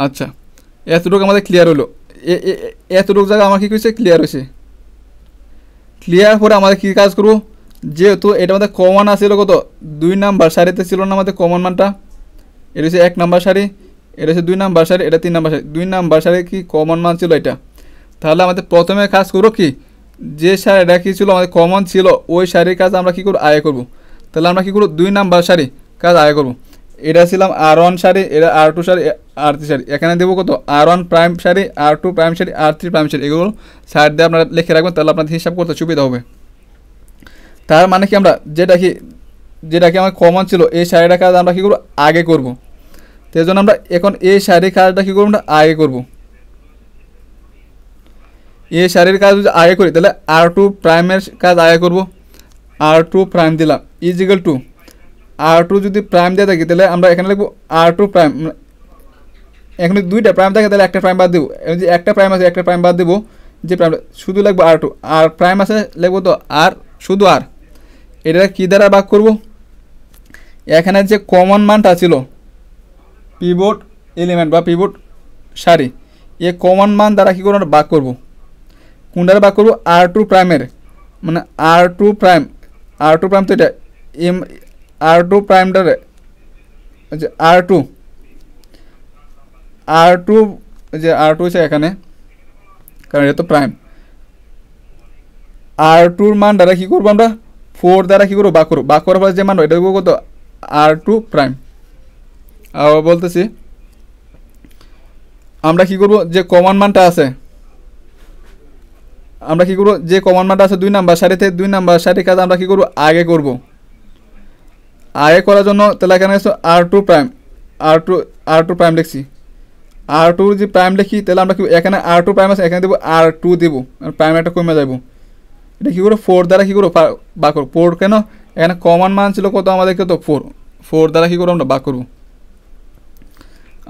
আচ্ছা, এতটুকু আমাদের ক্লিয়ার হলো, এতটুকু জায়গা আমার কী করছে ক্লিয়ার হয়েছে। ক্লিয়ার পরে আমাদের কী কাজ করবো, যেহেতু এটা আমাদের কমন আসছিল কত 2 নাম্বার সারিতে ছিল না আমাদের কমন মানটা, এটা হচ্ছে 1 নাম্বার সারি, এটা হচ্ছে 2 নাম্বার সারি, এটা 3 নাম্বার সারি, 2 নাম্বার সারি কি কমন মান ছিল এটা। তাহলে আমাদের প্রথমে কাজ করবো কি, যে সারিটা কী ছিল আমাদের কমন ছিল ওই সারির কাজ আমরা কী করবো আয় করবো। তাহলে আমরা কী করবো 2 নাম্বার সারি কাজ আয় করবো, এটা ছিলাম r1 সারি, এটা r2 সারি, r3 সারি, এখানে দেবো কত r1 প্রাইম সারি, r2 প্রাইম সারি, r3 প্রাইম সারি, এগুলো সাইড দিয়ে আপনারা লিখে রাখবেন, তাহলে আপনাদের হিসাব করতে সুবিধা হবে। তার মানে কি আমরা যেটা কি আমার কমন ছিল এই সারিটার কাজ আমরা কী করবো আগে করবো, তো এই জন্য আমরা এখন এই সারির কাজটা কী করবো আমরা আগে করবো। এই সারির কাজ যদি আগে করি তাহলে r2 প্রাইমের কাজ আগে করবো, r2 প্রাইম দিলাম ইজিক্যাল টু r2 যদি প্রাইম দিয়ে থাকি তাহলে আমরা এখানে লিখবো r2 প্রাইম, এখানে 2টা প্রাইম থাকে তাহলে একটা প্রাইম বাদ দেবো, যে একটা প্রাইম আছে একটা প্রাইম বাদ দেবো, যে প্রাইম শুধু লিখবো r2, আর প্রাইম আছে লিখবো তো আর শুধু আর, এটা কী দ্বারা ভাগ করবো, এখানে যে কমন মানটা ছিল পিভট এলিমেন্ট বা পিভট সারি, এই কমন মান দ্বারা কী করবো আমরা ভাগ করবো, কোন দ্বারা ভাগ করবো r2 প্রাইমের, মানে r2 প্রাইম তো এটা r2 প্রাইমটারে যে r2 যে r2 হচ্ছে এখানে, কারণ এটা তো প্রাইম, r2 মান দ্বারা কী করবো আমরা 4 দ্বারা কী করবো ভাগ করবো, ভাগ করার পর যে মান এটা কত r2 প্রাইম। আবার বলতেছি আমরা কী করবো যে কমন মানটা আছে, আমরা কী করবো যে কমন মানটা আছে 2 নাম্বার সারিতে, 2 নাম্বার সারির কাজ আমরা কী করবো আগে করবো। আগে করার জন্য তাহলে এখানে r2 প্রাইম, r2 প্রাইম লিখছি, r2 যদি প্রাইম লিখি তাহলে আমরা কি এখানে r2 প্রাইম আছে এখানে দেবো r2 দেবো, প্রাইম একটা কমে যাবো, এটা কী করবো 4 দ্বারা কী করবো ভাগ করবো, 4 কেন এখানে কমন মান ছিল কত আমাদের কত 4 দ্বারা কী করবো আমরা ভাগ করবো।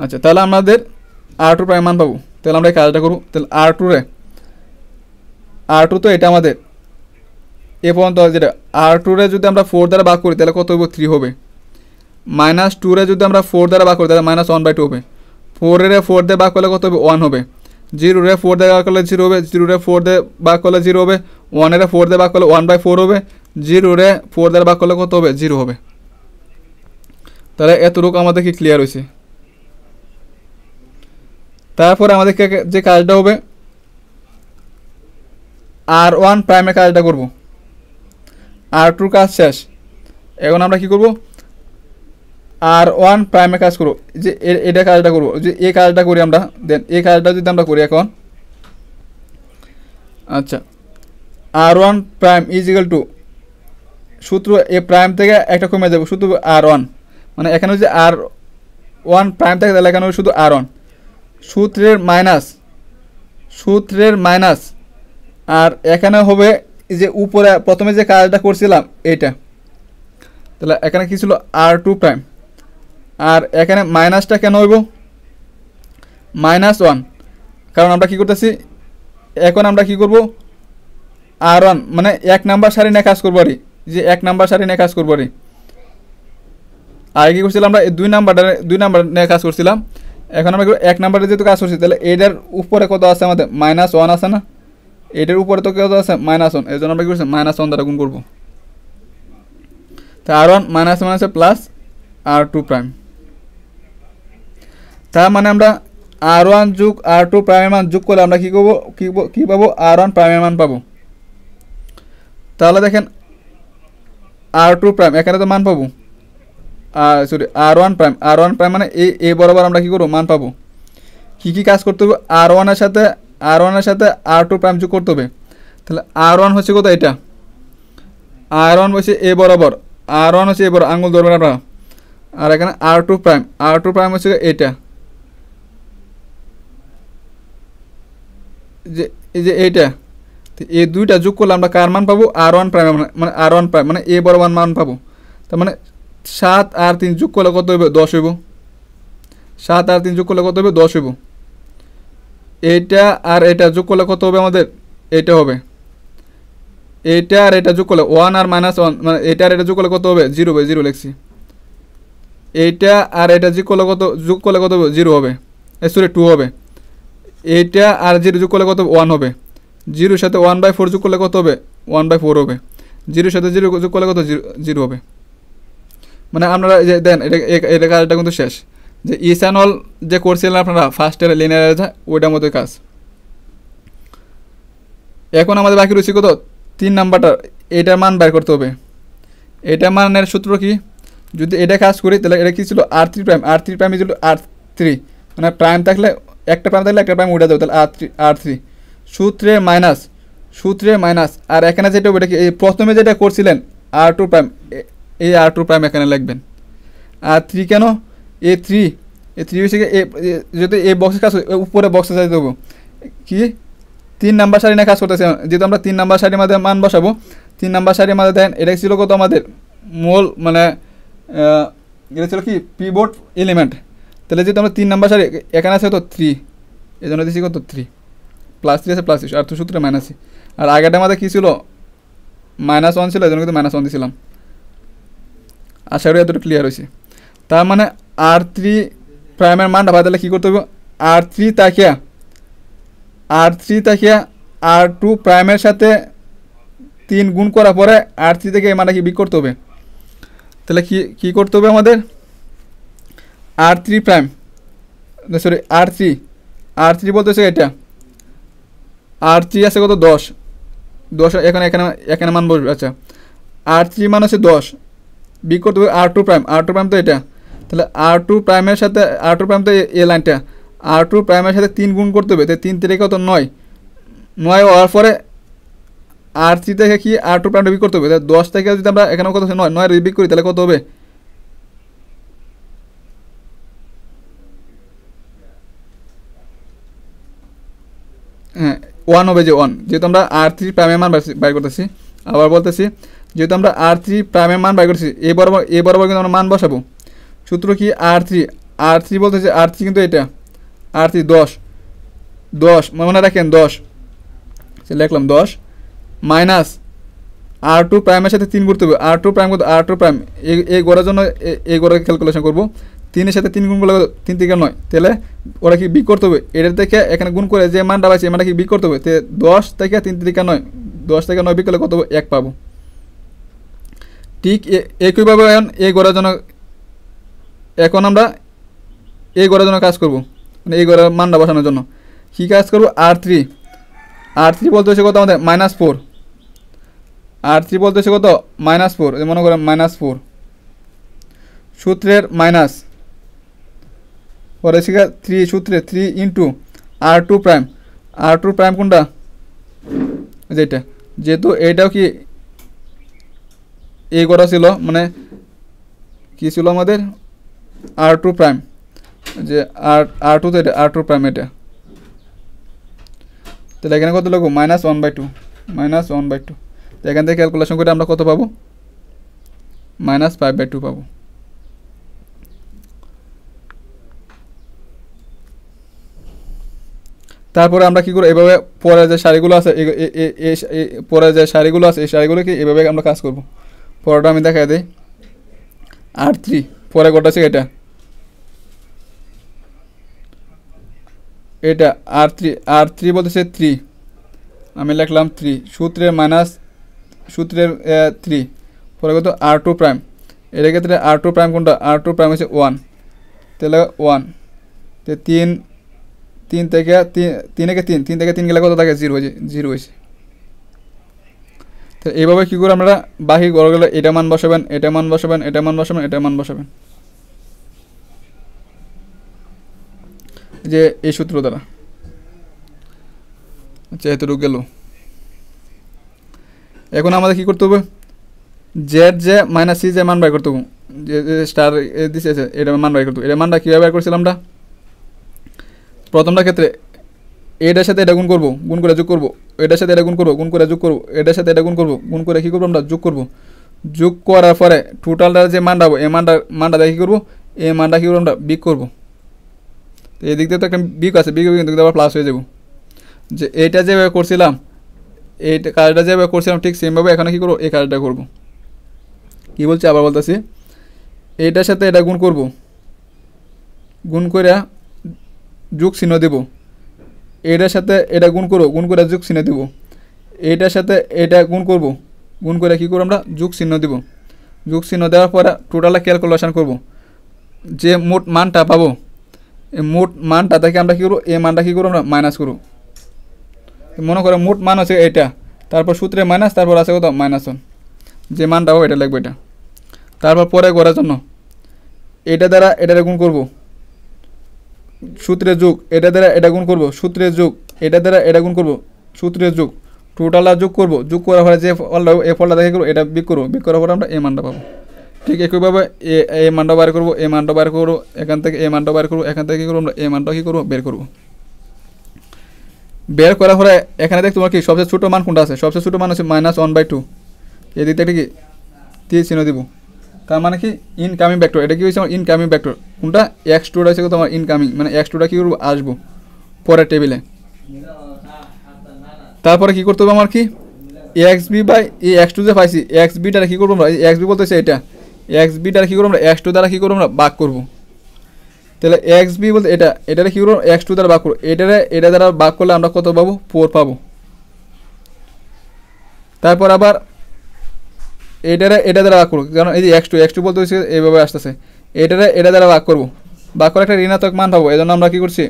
আচ্ছা, তাহলে আমাদের r2 প্রাইম মান পাবো, তাহলে আমরা এই কাজটা করবো, তাহলে r2 তো এটা আমাদের এ পর্যন্ত যেটা r2 রে যদি আমরা 4 দ্বারা ভাগ করি তাহলে কত হবে 3 হবে, -2 রে যদি আমরা 4 দ্বারা ভাগ করি তাহলে -1/2 হবে, 4 রে 4 দিয়ে ভাগ করলে কত হবে 1 হবে, 0 রে 4 দিয়ে ভাগ করলে 0 হবে, 0 রে 4 দিয়ে ভাগ করলে 0 হবে, 1 রে 4 দিয়ে ভাগ করলে 1/4 হবে, 0 রে 4 দ্বারা ভাগ করলে কত হবে 0 হবে। তাহলে এতটুকু আমাদের কি ক্লিয়ার হয়েছে। তারপরে আমাদের যে কাজটা হবে r1 প্রাইমের কাজটা করব, r2 কাজ শেষ, এখন আমরা কি করব r1 প্রাইমের কাজ করব, যে এটা কাজটা করব, যে এই কাজটা করি আমরা, দেন এই কাজটা যদি আমরা করি এখন, আচ্ছা r1 প্রাইম ইজিক্যাল টু সূত্র এ প্রাইম থেকে একটা কমে যাবে শুধু r1, মানে এখানে যদি r1 প্রাইম থাকে তাহলে এখানে শুধু r1, সূত্রের মাইনাস, আর এখানে হবে যে উপরে প্রথমে যে কাজটা করছিলাম এইটা, তাহলে এখানে কি ছিল r2 প্রাইম, আর এখানে মাইনাসটা কেন হইব -1, কারণ আমরা কি করতেছি এখন আমরা কি করব r1 মানে 1 নাম্বার সারি নিয়ে কাজ করবো, আরে যে 1 নাম্বার সারি নিয়ে কাজ করবো, আরে আগে কি করছিলাম আমরা 2 নাম্বার নিয়ে কাজ করছিলাম, এখন আমরা 1 নাম্বারে যেহেতু কাজ করছি তাহলে এটার উপরে কত আছে আমাদের -1 আছে না, এটার উপরে তো কত আছে -1, এই জন্য আমরা কি করছি -1 দ্বারা গুণ করবো, তো r1 -1 প্লাস r2 প্রাইম, তার মানে আমরা r1 যোগ r2 প্রাইমের মান যোগ করলে আমরা কি পাবো r1 প্রাইমের মান পাবো। তাহলে দেখেন r2 প্রাইম এখানে তো মান পাবো, সরি r1 প্রাইম মানে এই বরাবর আমরা কি করবো মান পাবো, কী কাজ করতে হবে, R1 এর সাথে R2 প্রাইম যোগ করতে হবে। তাহলে R1 হচ্ছে কত, এটা R1 হচ্ছে এ বরাবর, R1 হচ্ছে এ বরাবর, আঙুল ধরবেন আপনারা। আর এখানে R2 প্রাইম হচ্ছে এটা, যে এই যে এইটা। তো এই দুইটা যোগ করলে আমরা কার মান পাবো, R1 প্রাইম, মানে R1 প্রাইম মানে এ বরাবর মান পাবো। তার মানে 7 আর 3 যোগ করলে কত হবে, 10 হইব। 7 আর 3 যোগ করলে কত হবে, 10 হইব। এইটা আর এটা যোগ করলে কত হবে আমাদের, এটা হবে। এইটা আর এটা যোগ করলে 1 আর -1, মানে এটা আর এটা যোগ করলে কত হবে, 0 হবে, 0 লিখছি। এইটা আর এটা যোগ করলে কত হবে, 0 হবে, সরি 2 হবে। এইটা আর 0 যোগ করলে কত হবে, 1 হবে। 0 সাথে 1/4 যোগ করলে কত হবে, 1/4 হবে। 0 সাথে 0 যোগ করলে কত, 0 হবে। মানে আপনারা যে দেন এটা কাজটা কিন্তু শেষ। যে ইথানল যে করছিলেন আপনারা ফার্স্ট ইয়ারে লিনিয়ার ওইটার মতো কাজ। এখন আমাদের বাকি রয়েছে কত, 3 নাম্বারটা, এটার মান বের করতে হবে। এটা মানের সূত্র কি, যদি এটা কাজ করি তাহলে এটা কি ছিল, R3 প্রাইম ইজ R3, মানে প্রাইম থাকলে একটা প্রাইম উঠে যাবে, তাহলে R3 সূত্রের মাইনাস। আর এখানে যেটা ওটা কি, এই প্রথমে যেটা করছিলেন R2 প্রাইম, এই R2 প্রাইম এখানে লিখবেন। R3 কেন, A3 হচ্ছে যদি এই বক্সের কাজ উপরে বক্সে যাই দেবো কি 3 নাম্বার সারি না কাজ করতেছে, যেহেতু আমরা 3 নাম্বার সারির মধ্যে মান বসাবো। 3 নাম্বার সারির মধ্যে দেন এটা ছিল কত আমাদের মূল, মানে এটা ছিল কি পিভট এলিমেন্ট। তাহলে যেহেতু আমরা 3 নাম্বার সারি, এখানে আছে কত 3, এই জন্য দিচ্ছি কত 3, +3 আছে +3, আর তো সূত্রে মাইনাস। আর আগেরটা আমাদের কী ছিল, -1 ছিল, এই জন্য কিন্তু -1 দিয়েছিলাম। আশা করি এতটা ক্লিয়ার হয়েছে। তার মানে R3 প্রাইমের মানটা ভাই তাহলে কী করতে হবে, R3 তাকিয়া R2 প্রাইমের সাথে 3 গুণ করার পরে R3 থেকে এই মানটা কি বিক করতে হবে। তাহলে কী করতে হবে আমাদের, R3 প্রাইম, সরি R3 বলতেছে এটা, R3 আছে কত 10 এখানে মান বসবে। আচ্ছা, R3 মান হচ্ছে 10, বিক করতে হবে R2 প্রাইম তো এটা। তাহলে R2 প্রাইমের সাথে R2 প্রাইম তো এই লাইনটা, R2 প্রাইমের সাথে 3 গুণ করতে হবে। তাই 3 থেকে কত 9 হওয়ার পরে R3 থেকে কি R2 প্রাইমটা বিক করতে হবে। তাহলে 10 থেকে যদি আমরা এখানে কত 9 বিক করি তাহলে কত হবে, হ্যাঁ 1 হবে, যে 1, যেহেতু আমরা R3 প্রাইমের মান বাইর করতেছি। আবার বলতেছি, যেহেতু আমরা R3 প্রাইমের মান বাইর করতেছি, এ বরাবর কিন্তু আমরা মান বসাবো। সূত্র কি, R3 বলতেছে, R3 কিন্তু এটা R3 10 মনে রাখেন 10, লিখলাম 10 মাইনাস R2 প্রাইমের সাথে 3 করতে হবে। R2 প্রাইম এই গড়ার জন্য এই গড়ার ক্যালকুলেশন করবো। 3-এর সাথে 3 গুণ করলে 3 থেকে 9, তাহলে ওরা কি বিক করতে হবে, এটার থেকে এখানে গুণ করে যে মানটা পাইছে এই মানটা কি বিক করতে হবে। 10 থেকে 3 থেকে 9, 10 থেকে 9 বিক করলে কত হবে, 1 পাবো। ঠিক একইভাবে এই গড়ার জন্য এখন আমরা এই গড়ার জন্য কাজ করব, মানে এই গড়ার মানটা বসানোর জন্য কী কাজ করবো, R3 বলতে হচ্ছে কত আমাদের -4, R3 বলতে হচ্ছে কত -4, মনে করেন -4 সূত্রের মাইনাস, পরে শিখা 3 সূত্রে 3 ইন্টু R2 প্রাইম কোনটা, যেটা, যেহেতু এইটাও কি এই করা ছিল, মানে কি ছিল আমাদের R2 প্রাইম, যে R2 তো এটা R2 প্রাইম এটা। তাহলে এখানে কত লিখবো, -1/2, তো এখান থেকে ক্যালকুলেশন করে আমরা কত পাবো, -5/2 পাবো। তারপরে আমরা কি করব, এভাবে পরে যে সারিগুলো আছে এই সারিগুলোকে এভাবে আমরা কাজ করব। পরেরটা আমি দেখাই দিই, R3 পরে কটা আছে এটা R3 বলতেছে 3, আমি লিখলাম 3 সূত্রের 3, পরে কত R2 প্রাইম, এর ক্ষেত্রে R2 প্রাইম কোনটা, R2 প্রাইম হচ্ছে 1, তাহলে 1, তো 3 থেকে 3 গেলে কত থাকে 0 হয়েছে। তো এইভাবে কী করে আমরা বাকি গড়গুলো এটা মান বসাবেন। যে এই সূত্র দ্বারা। আচ্ছা এতটুকু গেল। এখন আমাদের কী করতে হবে, জেড যে মাইনাস সি যে মান বাই করতে হবে, যে স্টার দিছে এটা মান বাই করতে হবে। এটা মানটা কীভাবে বের করছিলাম আমরা, প্রথমটা ক্ষেত্রে এটার সাথে এটা গুণ করবো, গুণ করে যোগ করবো, এটার সাথে এটা গুণ করবো, গুণ করে যোগ করবো, এটার সাথে এটা গুণ করবো, গুণ করে কী করবো আমরা যোগ করবো। যোগ করার পরে টোটালটা যে মানটা হবো এই মানটা দেখে কী করবো, এই মানটা কী করবো আমরা বিগ করবো। তো এই দিক দিয়ে তো একটা বিগ আছে, বিগ কিন্তু আবার প্লাস হয়ে যাবো। যে এইটা যেভাবে করছিলাম, এই কাজটা যেভাবে করছিলাম ঠিক সেমভাবে এখানে কী করবো, এই কাজটা করবো। কী বলছি আবার বলতেছি, এইটার সাথে এটা গুণ করবো, গুণ করে যোগ চিহ্ন দেবো, এটার সাথে এটা গুণ করবো, গুণ করে যোগ চিহ্ন দেবো, এইটার সাথে এটা গুণ করবো, গুণ করে কী করবো আমরা যোগ চিহ্ন দেবো। যোগ চিহ্ন দেওয়ার পরে টোটালটা ক্যালকুলেশন করবো, যে মোট মানটা পাবো এই মোট মানটা থেকে আমরা কী করবো, এই মানটা কী করবো আমরা মাইনাস করবো। মনে করো মোট মান আছে এটা, তারপর সূত্রে মাইনাস, তারপর আছে কত -1, যে মানটা হবে এটা লাগবে এটা। তারপর পরে করার জন্য এটা দ্বারা এটা গুণ করবো, সূত্রে যোগ, এটা দ্বারা এটা গুণ করবো, সূত্রে যোগ, এটা দ্বারা এটা গুণ করবো, সূত্রে যোগ, টোটালটা যোগ করবো। যোগ করার পরে যে ফলটা এই ফলটা দেখে করবো এটা বিগ করবো, বিগ করার পরে আমরা এই মানটা পাবো। ঠিক একইভাবে এই মানটা বার করবো, এই মানটা বার করবো, এখান থেকে এই মানটা বার করবো, এখান থেকে কী করবো আমরা এই মানটা কী করবো বের করবো। বের করার পরে এখানে দেখ তোমার কি সবচেয়ে ছোটো মান কোনটা আছে, সবচেয়ে ছোটো মান হচ্ছে -1/2। এই দিকটা কি তীর চিহ্ন দিব, তার মানে কি ইনকামিং ভেক্টর। এটা কি হয়েছে আমার ইনকামিং ভেক্টর, কোনটা x2 রয়েছে তোমার ইনকামিং, মানে x2টা কী করবো আসবো পরের টেবিলে। তারপরে কী করতে হবে আমার কি xb বাই এই x2 যে পাইছি xbটা কী করবো আমরা, xb বলতেছে এটা, xbটা কী করবো আমরা x2 দ্বারা কী করবো আমরা ভাগ করবো। তাহলে xb বলতে এটা, এটারে কী করবো x2 দ্বারা ভাগ করবো, এটা দ্বারা ভাগ করলে আমরা কত পাবো 4 পাবো। তারপর আবার এটা দ্বারা ভাগ করবো, কারণ এই যে x2 বলতে হচ্ছে এইভাবে আসতেছে, এটা দ্বারা ভাগ করবো, ভাগ করে একটা ঋণাত্মক মান পাবো। এই জন্য আমরা কী করছি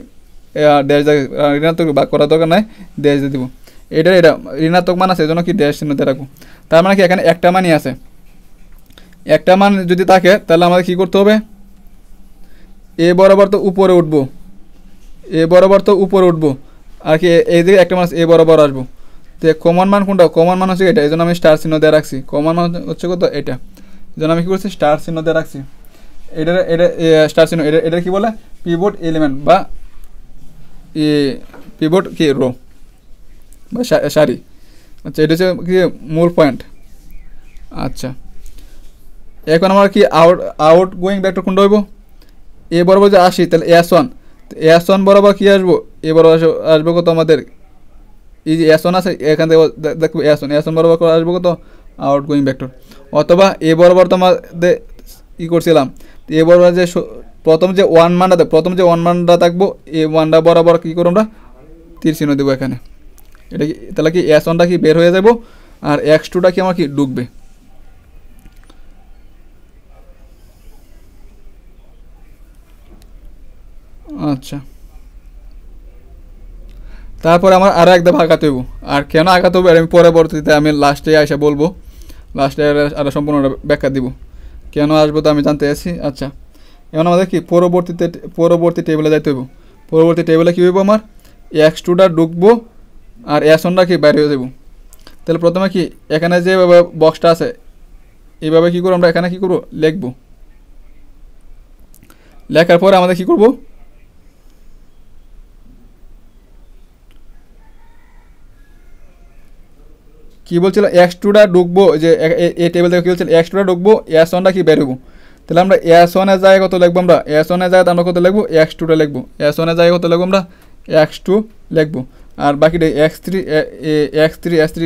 ড্যাশ ঋণাত্মক ভাগ করার দরকার নাই, ড্যাশ দিয়ে দিব। এটা ঋণাত্মক মান আছে এই জন্য কি ড্যাশ চিহ্ন দিয়ে রাখবো। তার মানে কি এখানে একটা মানই আছে, একটা মান যদি থাকে তাহলে আমাদের কী করতে হবে, এ বরাবর তো উপরে উঠবো, এ বরাবর তো উপরে উঠবো, আর কি এই দিকে একটা মান এ বরাবর আসবো। তো কমন মান কোনটা, কমন মান হচ্ছে এটা, এই জন্য আমি স্টার চিহ্ন দিয়ে রাখছি। কমন মান হচ্ছে কত এটা, এই জন্য আমি কী করছি স্টার চিহ্ন দিয়ে রাখছি। এটা স্টার চিহ্ন, এটা কী বলে পিভট এলিমেন্ট বা পিভট কি রো বা সারি। আচ্ছা এটা হচ্ছে কি মূল পয়েন্ট। আচ্ছা এখন আমার কি আউট গোয়িং ভেক্টর কোনটা হইব, এ বরাবর যে আসি তাহলে S1, S1 বরাবর কী আসবো, এ বরাবর আসবো কত আমাদের এই যে S1 আছে এখান থেকে দেখবো S1 বরাবর আসবো কত আউট গোয়িং ভেক্টর। অথবা এ বরাবর তোমাদের ই করছিলাম, এ বরাবর যে প্রথম যে ওয়ান মানটা থাকবো, এই ওয়ানটা বরাবর কী করবো আমরা তীর চিহ্ন দেবো এখানে। এটা কি তাহলে কি S1টা কি বের হয়ে যাবো, আর x2টা কি আমার কি ঢুকবে। আচ্ছা তারপর আমার আরও একটা ভাগ আগাতে হইব, আর কেন আগাতে হবে আমি পরবর্তীতে আমি লাস্টে এসে বলবো, লাস্টে আরও সম্পূর্ণ ব্যাখ্যা দিব, কেন আসবো তো আমি জানতে আছি। আচ্ছা এখন আমাদের কি পরবর্তী টেবিলে যাইতে হইব। পরবর্তী টেবিলে কী হইব, আমার x2টা ঢুকবো আর S1টা কি বাইরে হয়ে যাবো। তাহলে প্রথমে কি এখানে যেভাবে বক্সটা আছে এইভাবে কী করবো আমরা এখানে কী করবো লিখবো, লেখার পরে আমাদের কী করবো কী বলছিল x2টা ঢুকবো, যে এই টেবিল থেকে কী বলছিল x2টা ঢুকবো, S1টা কি বেরোবো। তাহলে আমরা S1-এর জায়গায় কত লিখবো, আমরা S1-এর জায়গায় আমরা কত লিখবো x2টা লিখবো, S1-এর জায়গায় কত লিখবো আমরা x2 লিখবো, আর বাকিটা x3 S3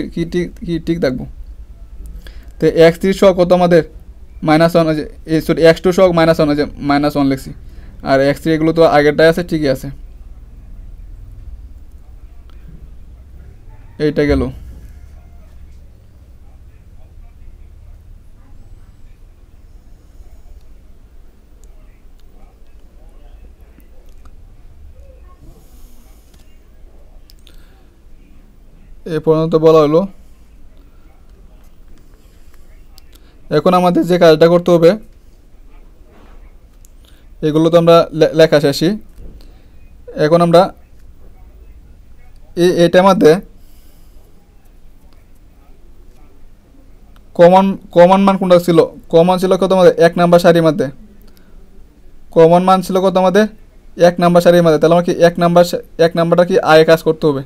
কি ঠিক থাকবো। তো x3 সহ কত আমাদের -1, সরি x2 সহ -1, যে -1 লিখছি, আর x3 এগুলো তো আগেরটাই আছে ঠিকই আছে। এইটা গেল। এ পর্যন্ত বলা হলো। এখন আমাদের যে কাজটা করতে হবে, এগুলো তো আমরা লেখা শেষই। এখন আমরা এইটার মধ্যে কমন মান কোনটা ছিল? কমন ছিল কত আমাদের 1 নাম্বার সারির মধ্যে। কমন মান ছিল কত আমাদের 1 নাম্বার সারির মধ্যে। তাহলে আমার কি 1 নাম্বারটা কি আয়ে কাজ করতে হবে,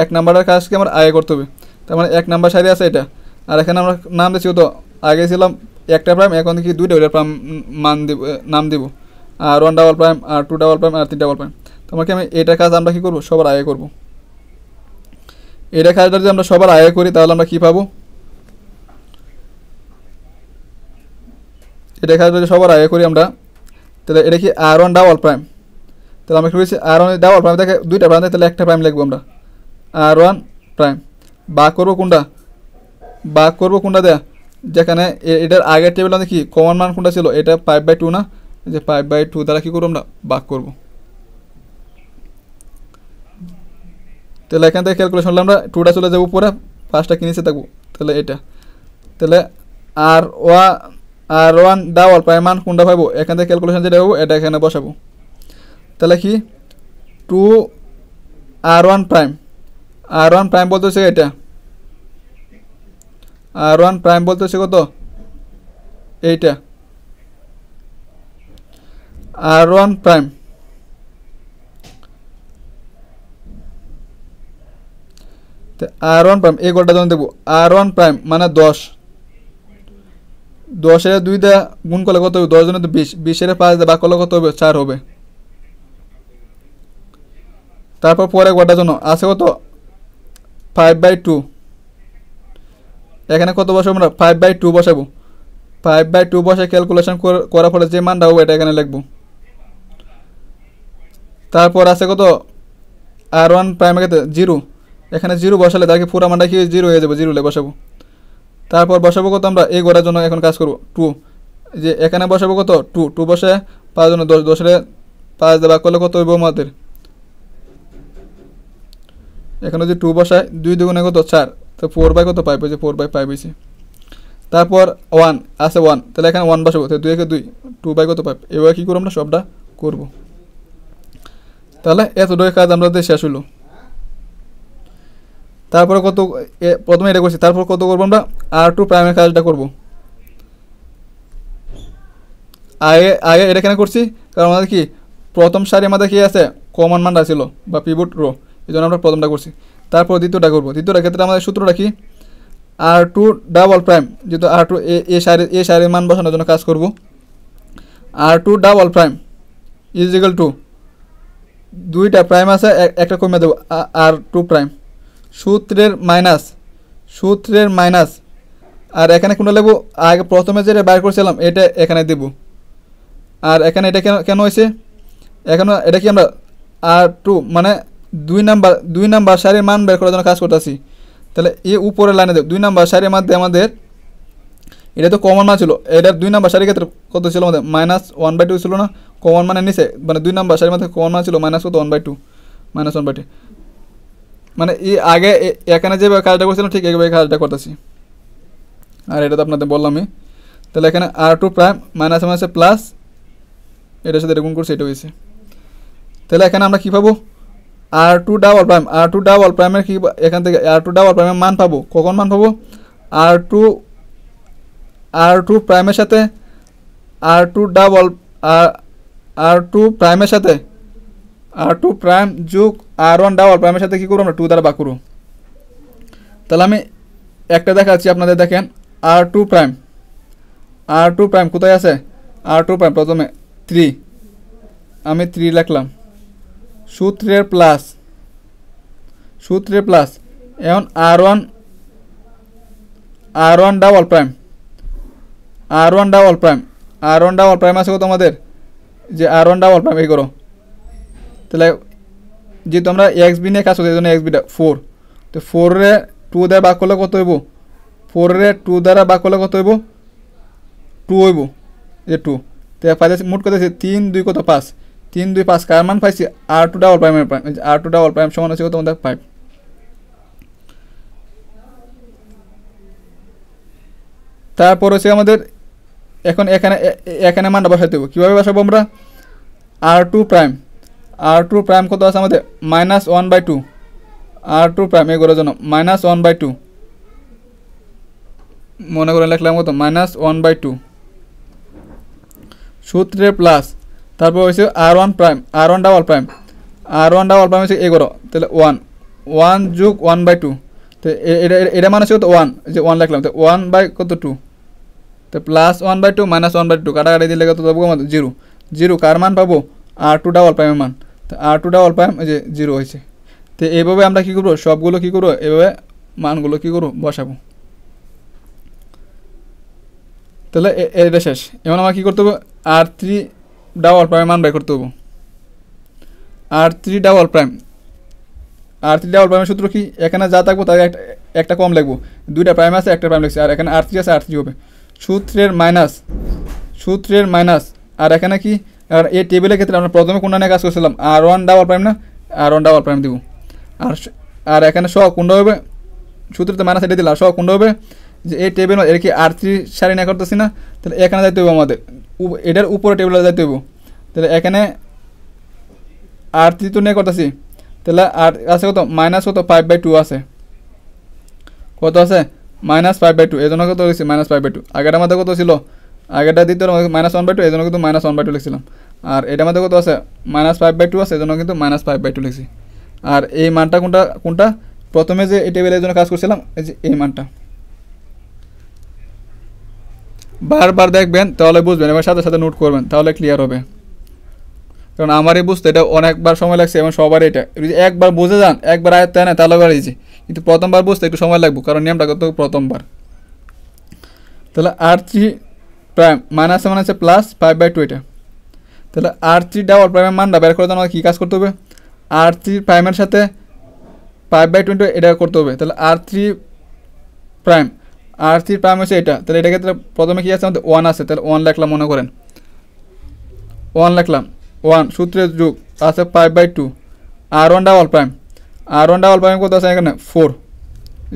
1 নাম্বারের কাজ কি আমার আয়ে করতে হবে। তার মানে 1 নাম্বার সারি আছে এটা। আর এখানে আমরা নাম দিচ্ছি কত, আগে ছিলাম একটা প্রাইম, এখন কি দুইটা প্রাইম মান দিব, নাম দিব। আর 1 ডাবল প্রাইম, আর 2 ডাবল প্রাইম, আর 3 ডাবল প্রাইম। তোমাকে আমি এটার কাজ আমরা কি করব, সবার আগে করব। এটা কাজটা যদি আমরা সবার আগে করি তাহলে আমরা কি পাবো, এটা কাজ যদি সবার আগে করি আমরা, তাহলে এটা কি R1 ডাবল প্রাইম। তাহলে আমরা কি বলছি R1 ডাবল প্রাইম থেকে দুইটা প্রাইম, তাহলে একটা প্রাইম লিখবো আমরা R1 প্রাইম। ভাগ করবো কোনটা দেয়া, যেখানে এটার আগের টেবিল আমাদের কি কমন মান কোনটা ছিল, এটা 5/2 না, যে 5/2 দ্বারা কি করবো আমরা ভাগ করবো। তাহলে এখান থেকে ক্যালকুলেশন করলে আমরা 2টা চলে যাবো উপরে, 5টা কি নিচে থাকবো। তাহলে এটা, তাহলে R1 ডাবল প্রাইম মান কোনটা পাবো, এখান থেকে ক্যালকুলেশন যেটা পাবো এটা এখানে বসাবো। তাহলে কি 2 R1 প্রাইম বলতে হচ্ছে এটা, R1 প্রাইম বলতে হচ্ছে কত, এইটা R1 প্রাইম। R1 প্রাইম এই গোলটা যখন দেখবো R1 প্রাইম মানে 10, 10 2 দিয়ে গুণ করলে কত হবে, 10 জনের তো 20, 20 5 দিয়ে ভাগ করলে কত হবে, 4 হবে। তারপর পরে গোলটার জন্য আছে কত 5/2, এখানে কত বসাবো আমরা 5/2 বসাবো। 5/2 বসে ক্যালকুলেশন করার পরে যে মানটা হবে এটা এখানে লিখবো। তারপর আছে কত R1 প্রাইমের ক্ষেত্রে 0, এখানে 0 বসালে তাকে পুরো মানটা কি 0 হয়ে যাবে, 0 বসাবো। তারপর বসাবো কত আমরা এই গোড়ার জন্য এখন কাজ করবো 2, যে এখানে বসাবো কত 2 বসে 5 জন্য 10, 10 5 দিয়ে ভাগ করলে কত হইব আমাদের, এখানে যদি 2 বসায় 2 দুগুণে কত 4, তো 4/5 কত 5 হয়েছে, 4/5 হয়েছে। তারপর 1 আছে 1, তাহলে এখানে 1 বসাবো, তাহলে 2 2, 2/5 কত 5। এবার কী করবো আমরা সবটা করবো। তাহলে এতটুকু কাজ আমরা শেষ হলো। তারপরে কত, প্রথমে এটা করছি, তারপর কত করবো আমরা R2 প্রাইমের কাজটা করবো। আগে এটা কেন করছি, কারণ আমাদের কি প্রথম সারি আমাদের কি আছে কমন মানটা ছিল বা পিভট রো, এই জন্য আমরা প্রথমটা করছি। তারপর দ্বিতীয়টা করবো, দ্বিতীয়টার ক্ষেত্রে আমাদের সূত্রটা কি R2 ডাবল প্রাইম, যেহেতু R2 এই সারির মান বসানোর জন্য কাজ করবো। R2 double prime is equal to, দুইটা প্রাইম আছে একটা কমে দেবো R2 প্রাইম, সূত্রের মাইনাস, আর এখানে কোনটা লিখবো, আগে প্রথমে যেটা বাইর করছিলাম এটা এখানে দেব। আর এখানে এটা কেন হয়েছে, এখানে এটা কি আমরা R2 মানে 2 নাম্বার সারির মান বের করার জন্য কাজ করতেছি। তাহলে এই উপরের লাইনে দেব 2 নাম্বার সারির মধ্যে আমাদের এটা তো কমন মান ছিল, এটার 2 নাম্বার সারির ক্ষেত্রে কত ছিল আমাদের -1/2 ছিল না, কমন মানের নিচে, মানে 2 নাম্বার সারির মধ্যে কমন মান ছিল -1/2, -1/2। মানে এই আগে এখানে যেভাবে কাজটা করছিলাম ঠিক এইভাবে কাজটা করতেছি। আর এটা তো আপনাদের বললামই। তাহলে এখানে R2 প্রাইম মাইনাস মাইনাসে প্লাস, এটার সাথে গুণ করছি, এটা হয়েছে। তাহলে এখানে আমরা কী পাবো R2 ডাবল প্রাইমের কি, এখান থেকে R2 ডাবল প্রাইমের মান পাবো, কখন মান পাবো R2 প্রাইমের সাথে R2 প্রাইমের সাথে R2 প্রাইম যোগ R1 ডাবল প্রাইমের সাথে কী করবো আমরা 2 দ্বারা ভাগ করবো। তাহলে আমি একটা দেখাচ্ছি আপনাদের, দেখেন R2 প্রাইম কোথায় আছে, R2 প্রাইম প্রথমে 3, আমি 3 লিখলাম, সূত্রের প্লাস, এখন R1 ডাবল প্রাইম আছে কত আমাদের, যে R1 ডাবল প্রাইম এই করো। তাহলে যেহেতু আমরা XB নিয়ে কাজ করছি এই জন্য XBটা 4, তো 4-রে 2 দ্বারা ভাগ করলে কত হইব, 4-রে 2 দ্বারা ভাগ করলে কত হইব 2 হইব, যে 2, তো পাইতেছি মোট কত আছে 3 2 কত 5, 3 2 5 কার মান পাইছি R2 ডাবল প্রাইম সমান আছে কত আমাদের 5। তারপর হচ্ছে আমাদের এখন এখানে মানটা বসাইতে হবে, কীভাবে বসাবো আমরা R2 R2 প্রাইম কত আছে আমাদের -1/2, R2 প্রাইম এগুলোর জন্য -1/2, মনে করে লিখলাম কত -1/2 সূত্রে প্লাস, তারপর হচ্ছে R1 prime, R1 double prime, R1 double prime হচ্ছে এগুলো, তাহলে 1 যোগ 1/2, তো এটা মানে হচ্ছে কত 1, যে 1 লিখলাম, তো 1/2, তো +1/2 -1/2 কাটাকাটি দিলে কত পাবো আমাদের 0, 0 কার মান পাবো R2 ডাবল প্রাইমের মান, তো R2 ডাবল প্রাইম এই যে 0 হয়েছে। তো এইভাবে আমরা কী করবো সবগুলো কী করবো এভাবে মানগুলো কী করবো বসাবো। তাহলে এটা শেষ। এখন আমার কী করতে হবে R3 ডাবল প্রাইমের মান বের করতে হবে। R3 ডাবল প্রাইমের সূত্র কি, এখানে যা থাকবো তার একটা কম লিখবো, দুইটা প্রাইম আছে একটা প্রাইম লিখছি, আর এখানে R3 আছে R3 হবে, সূত্রের মাইনাস, আর এখানে কি, আর এই টেবিলের ক্ষেত্রে আমরা প্রথমে কোনটা নিয়ে কাজ করছিলাম R1 ডাবল প্রাইম না, R1 ডাবল প্রাইম দিব, আর এখানে সহ কোনটা হবে, সূত্রতে মাইনাস এটা দিলাম, সহ কোনটা হবে যে এই টেবিল এর কি R3 সারি না করতেছি না, তাহলে এখানে যাইতে হবে আমাদের, এটার উপরে টেবিলে যাইতে হবে, তাহলে এখানে R3 তো নিয়ে করতেছি, তাহলে আর আছে কত কত 5/2 আছে, কত আছে -5/2, এই জন্য কত লিখছি -5/2। আগেটা আমাদের কত ছিল, আগেটা দিতে -1/2, এই জন্য কিন্তু -1/2 লিখছিলাম, আর এটা আমাদের কত আছে -5/2 আছে, এই জন্য কিন্তু -5/2 লিখছি। আর এই মানটা কোনটা প্রথমে যে এই টেবিলের জন্য কাজ করছিলাম, এই যে এই মানটা বারবার দেখবেন তাহলে বুঝবেন, এবার সাথে সাথে নোট করবেন তাহলে ক্লিয়ার হবে, কারণ আমারই বুঝতে এটা অনেকবার সময় লাগছে এবং সবার এটা যদি একবার বুঝে যান, একবার আয়ত্তে আনে তাহলে বাড়িয়েছি, কিন্তু প্রথমবার বুঝতে একটু সময় লাগবে, কারণ নিয়মটা কত প্রথমবার। তাহলে R3 প্রাইম মাইনাস মানে হচ্ছে +5/2 এটা, তাহলে R3 ডাবল প্রাইমের মানটা বের করার জন্য কী কাজ করতে হবে, R3 প্রাইমের সাথে 5/2 এটা করতে হবে, তাহলে R3 প্রাইম হচ্ছে এটা, তাহলে এটা ক্ষেত্রে প্রথমে কী আছে আমাদের 1 আছে, তাহলে 1 লিখলাম, মনে করেন 1 লিখলাম, 1 সূত্রের যুগ আছে 5/2, R1 ডাবল প্রাইম কত আছে এখানে 4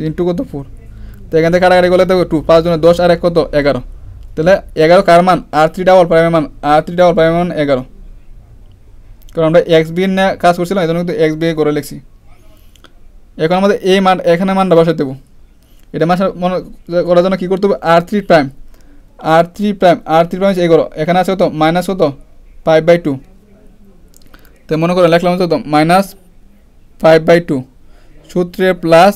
ইন্টু কত 4, তো এখান থেকে কাটাকাটি করলে তো 2 5 × 10 আর 1 কত 11, তাহলে 11 কার মান R3 ডাবল প্রাইমের মান, 11, কারণ আমরা XB নিয়ে কাজ করছিলাম, এই জন্য কিন্তু XB করে লিখছি। এখন আমাদের এই মান এখানে মানটা বসাতে দেবো, এটা মনে করার জন্য কী করতে হবে R3 প্রাইম হচ্ছে এগুলো, এখানে আছে কত কত 5/2, তো মনে করে লিখলাম কত -5/2 সূত্রে প্লাস,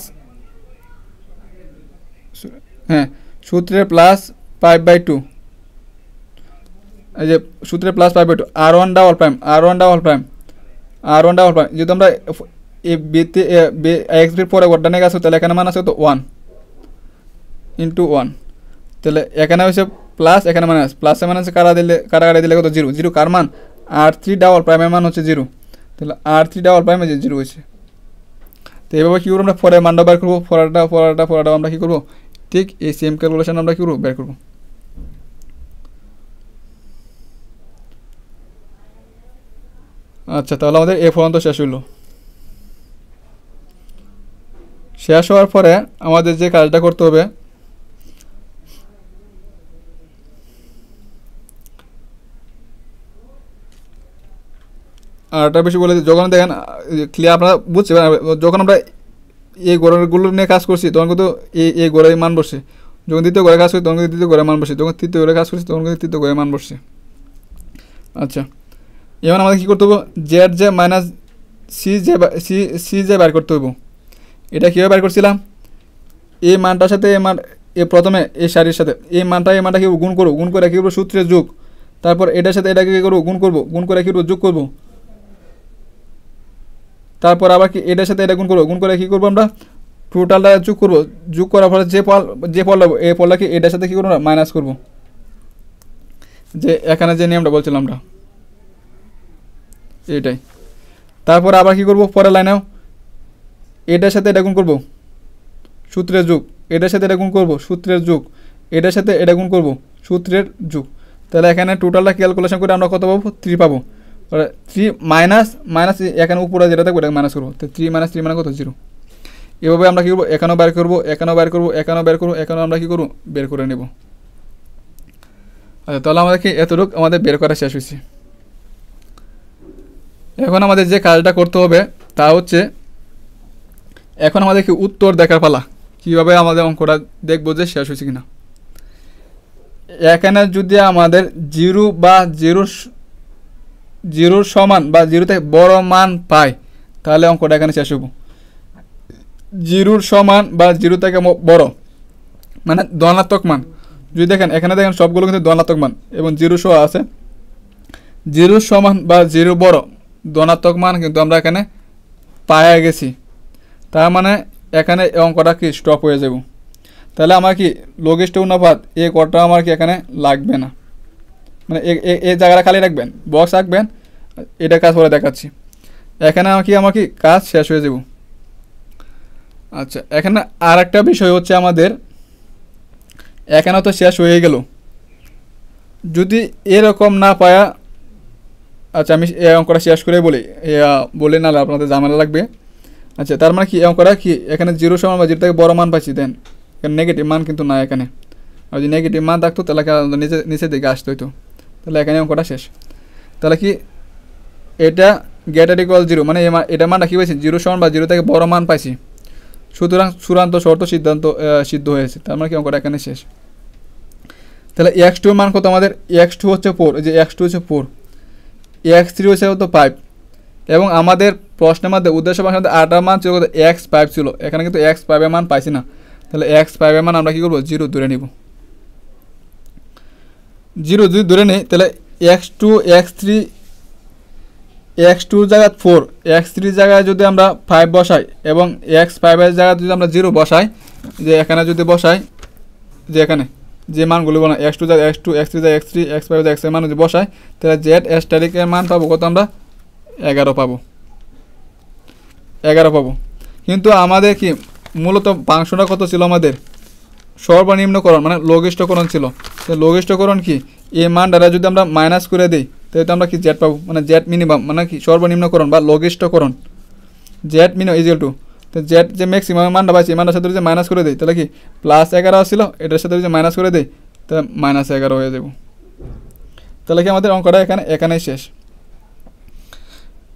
হ্যাঁ সূত্রে +5/2, এই যে সূত্রে +5/2 R1 ডাবল প্রাইম যদি আমরা XB পরে গড়টা নিয়ে গেছো, তাহলে এখানে মান আছে কত 1 × 1, তাহলে এখানে হচ্ছে প্লাস, এখানে মাইনাস, প্লাসে মাইনাসে কাটাকাটি দিলে কত 0 কার মান R3 ডাবল প্রাইমের মান হচ্ছে 0, তাহলে R3 ডাবল প্রাইমে যে 0 হয়েছে। তো এইভাবে কী করবো আমরা পরে মানটা বের করবো, পরেরটা আমরা কী করবো ঠিক এই সেম ক্যালকুলেশন আমরা কী করবো বের করবো। আচ্ছা, তাহলে আমাদের এ পর্যন্ত শেষ হইলো। শেষ হওয়ার পরে আমাদের যে কাজটা করতে হবে, আর একটা বেশি বলে যখন দেখেন ক্লিয়ার আপনারা বুঝতে পারেন, যখন আমরা এই গড়গুলো নিয়ে কাজ করছি তখন কিন্তু এই গড়ের মান বসে, যখন দ্বিতীয় ঘরে কাজ করছি তখন কিন্তু দ্বিতীয় ঘরে মান বসে, যখন তৃতীয় ঘরে কাজ করছি তখন কিন্তু তৃতীয় ঘরে মান বসছে। আচ্ছা, এবার আমাদের কী করতে হবে Z J minus C J বের করতে হইব। এটা কীভাবে বের করছিলাম, এই মানটার সাথে এই মান, প্রথমে এই সারির সাথে এই মানটা কি গুণ করবো, গুণ করে কী করবো সূত্রের যোগ, তারপর এটার সাথে এটাকে কী করবো গুণ করে কী করবো যোগ করবো, তারপর আবার কি এটার সাথে এটা গুণ করে কী করবো আমরা টোটালটা যোগ করার পরে যে ফল পাবো এই ফলটাকে এটার সাথে কী করবো আমরা মাইনাস করবো, যে এখানে যে নিয়মটা বলছিলাম আমরা এইটাই। তারপর আবার কী করবো পরের লাইনেও এটার সাথে এটা গুণ করবো সূত্রের যোগ, এটার সাথে এটা গুণ করবো সূত্রের যোগ, এটার সাথে এটা গুণ করবো সূত্রের যোগ, তাহলে এখানে টোটালটা ক্যালকুলেশন করে আমরা কত পাবো 3 পাবো, 3 মাইনাস এখানে উপরে যেটা থাকবে এটা মাইনাস করবো, তো 3 - 3 মানে কত 0। এভাবে আমরা কী করবো এখানেও বের করবো, এখানেও আমরা কী করবো বের করে নেব। আচ্ছা, তাহলে আমাদের কি এতটুকু আমাদের বের করা শেষ হয়েছে। এখন আমাদের যে কাজটা করতে হবে তা হচ্ছে এখন আমাদেরকে উত্তর দেখার পালা। কীভাবে আমাদের অঙ্কটা দেখবো যে শেষ হয়েছে কিনা। এখানে যদি আমাদের জিরো বা জিরোর সমান বা জিরো থেকে বড় মান পাই তাহলে অঙ্কটা এখানে শেষ হবো। জিরোর সমান বা জিরো থেকে বড় মানে ধনাত্মক মান যদি দেখেন, এখানে দেখেন সবগুলো কিন্তু ধনাত্মক মান এবং জিরো সহ আছে। জিরোর সমান বা জিরো বড় ধনাত্মক মান কিন্তু আমরা এখানে পায়ে গেছি, তার মানে এখানে অঙ্কটা কি স্টপ হয়ে যাব। তাহলে আমার কি লঘিষ্ঠ অনুপাত এই কটা আমার কি এখানে লাগবে না, মানে এই জায়গাটা খালি রাখবেন, বক্স রাখবেন, এটা কাজ করে দেখাচ্ছি। এখানে আমার কি কাজ শেষ হয়ে যাব। আচ্ছা, এখানে আর একটা বিষয় হচ্ছে আমাদের এখানে তো শেষ হয়ে গেল, যদি এরকম না পায়া, আচ্ছা আমি এই অঙ্কটা শেষ করে বলি না আপনাদের ঝামেলা লাগবে। আচ্ছা, তার মানে কি এই অঙ্কটা কি এখানে জিরো সমান বা জিরো থেকে বড় মান পাইছি, দেন এখানে নেগেটিভ মান কিন্তু না এখানে। আর যদি নেগেটিভ মান থাকতো তাহলে নিচের দিকে আসতে হইতো, তাহলে এখানে অঙ্কটা শেষ। তাহলে কি এটা গ্রেটার ইকুয়াল জিরো, মানে এটা মানটা কী পাইছি জিরো সমান বা জিরো থেকে বড় মান পাইছি, সুতরাং চূড়ান্ত শর্ত সিদ্ধ হয়েছে, তার মানে কি অঙ্কটা এখানে শেষ। তাহলে x2 মান কত আমাদের, x2 হচ্ছে 4, এই যে x2 হচ্ছে 4, x3 হচ্ছে কত 5, এবং আমাদের প্রশ্নের মধ্যে উদ্দেশ্য ভাষার মধ্যে আটার মান ছিল কত x5 ছিল, এখানে কিন্তু x5 এর মান পাইছি না, তাহলে x5 এর মান আমরা কী করবো 0 ধরে নিব। 0 যদি ধরে নিই তাহলে x2 x2 জায়গায় 4, x3 জায়গায় যদি আমরা 5 বসাই এবং x5 এর জায়গায় যদি আমরা 0 বসাই, যে এখানে যদি বসাই, যে এখানে যে মানগুলো বলা x2 জায়গায় x2, x3 জায়গায় x3, x5 জায়গায় x এর মান যদি বসাই, তাহলে জেড স্ট্যাটিকের মান পাবো কত আমরা 11 পাবো। কিন্তু আমাদের কি মূলত ফাংশনটা কত ছিল আমাদের, সর্বনিম্নকরণ মানে লঘিষ্ঠকরণ ছিল। তো লঘিষ্ঠকরণ কি এই মান দ্বারা যদি আমরা মাইনাস করে দিই তাহলে তো আমরা কি জেড পাবো, মানে জেড মিনিমাম মানে কি সর্বনিম্নকরণ বা লঘিষ্ঠকরণ, জেড মিনিমাম ইকুয়াল টু, তো জেড যে ম্যাক্সিমাম মানটা পাইছি এই মানটার সাথে যদি মাইনাস করে দিই তাহলে কি +11 ছিল, এটার সাথে যদি মাইনাস করে দিই তাহলে -11 হয়ে যাব। তাহলে কি আমাদের অঙ্কটা এখানেই শেষ।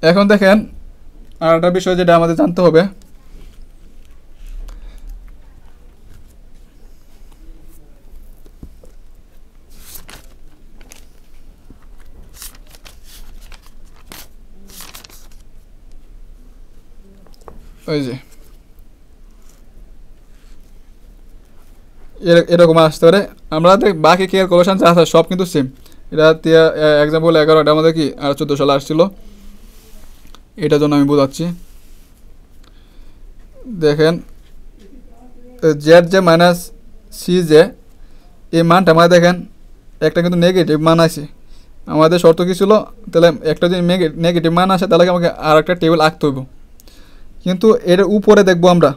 এখন দেখেন আর একটা বিষয় যেটা আমাদের জানতে হবে, ওই যে এরকম আসতে পারে। আমরা বাকি ক্যালকুলেশন যা আছে সব কিন্তু সেম। এটা এক্সাম্পল 11, এটা আমাদের কি আর 14 সালে আসছিল, এটার জন্য আমি বোঝাচ্ছি। দেখেন জেড যে মাইনাস সি যে এই মানটা আমাদের দেখেন একটা কিন্তু নেগেটিভ মান আছে। আমাদের শর্ত কী ছিল, তাহলে একটা যদি নেগেটিভ মান আসে তাহলে আমাকে আর একটা টেবিল আঁকতে হইব। কিন্তু এর উপরে দেখবো আমরা,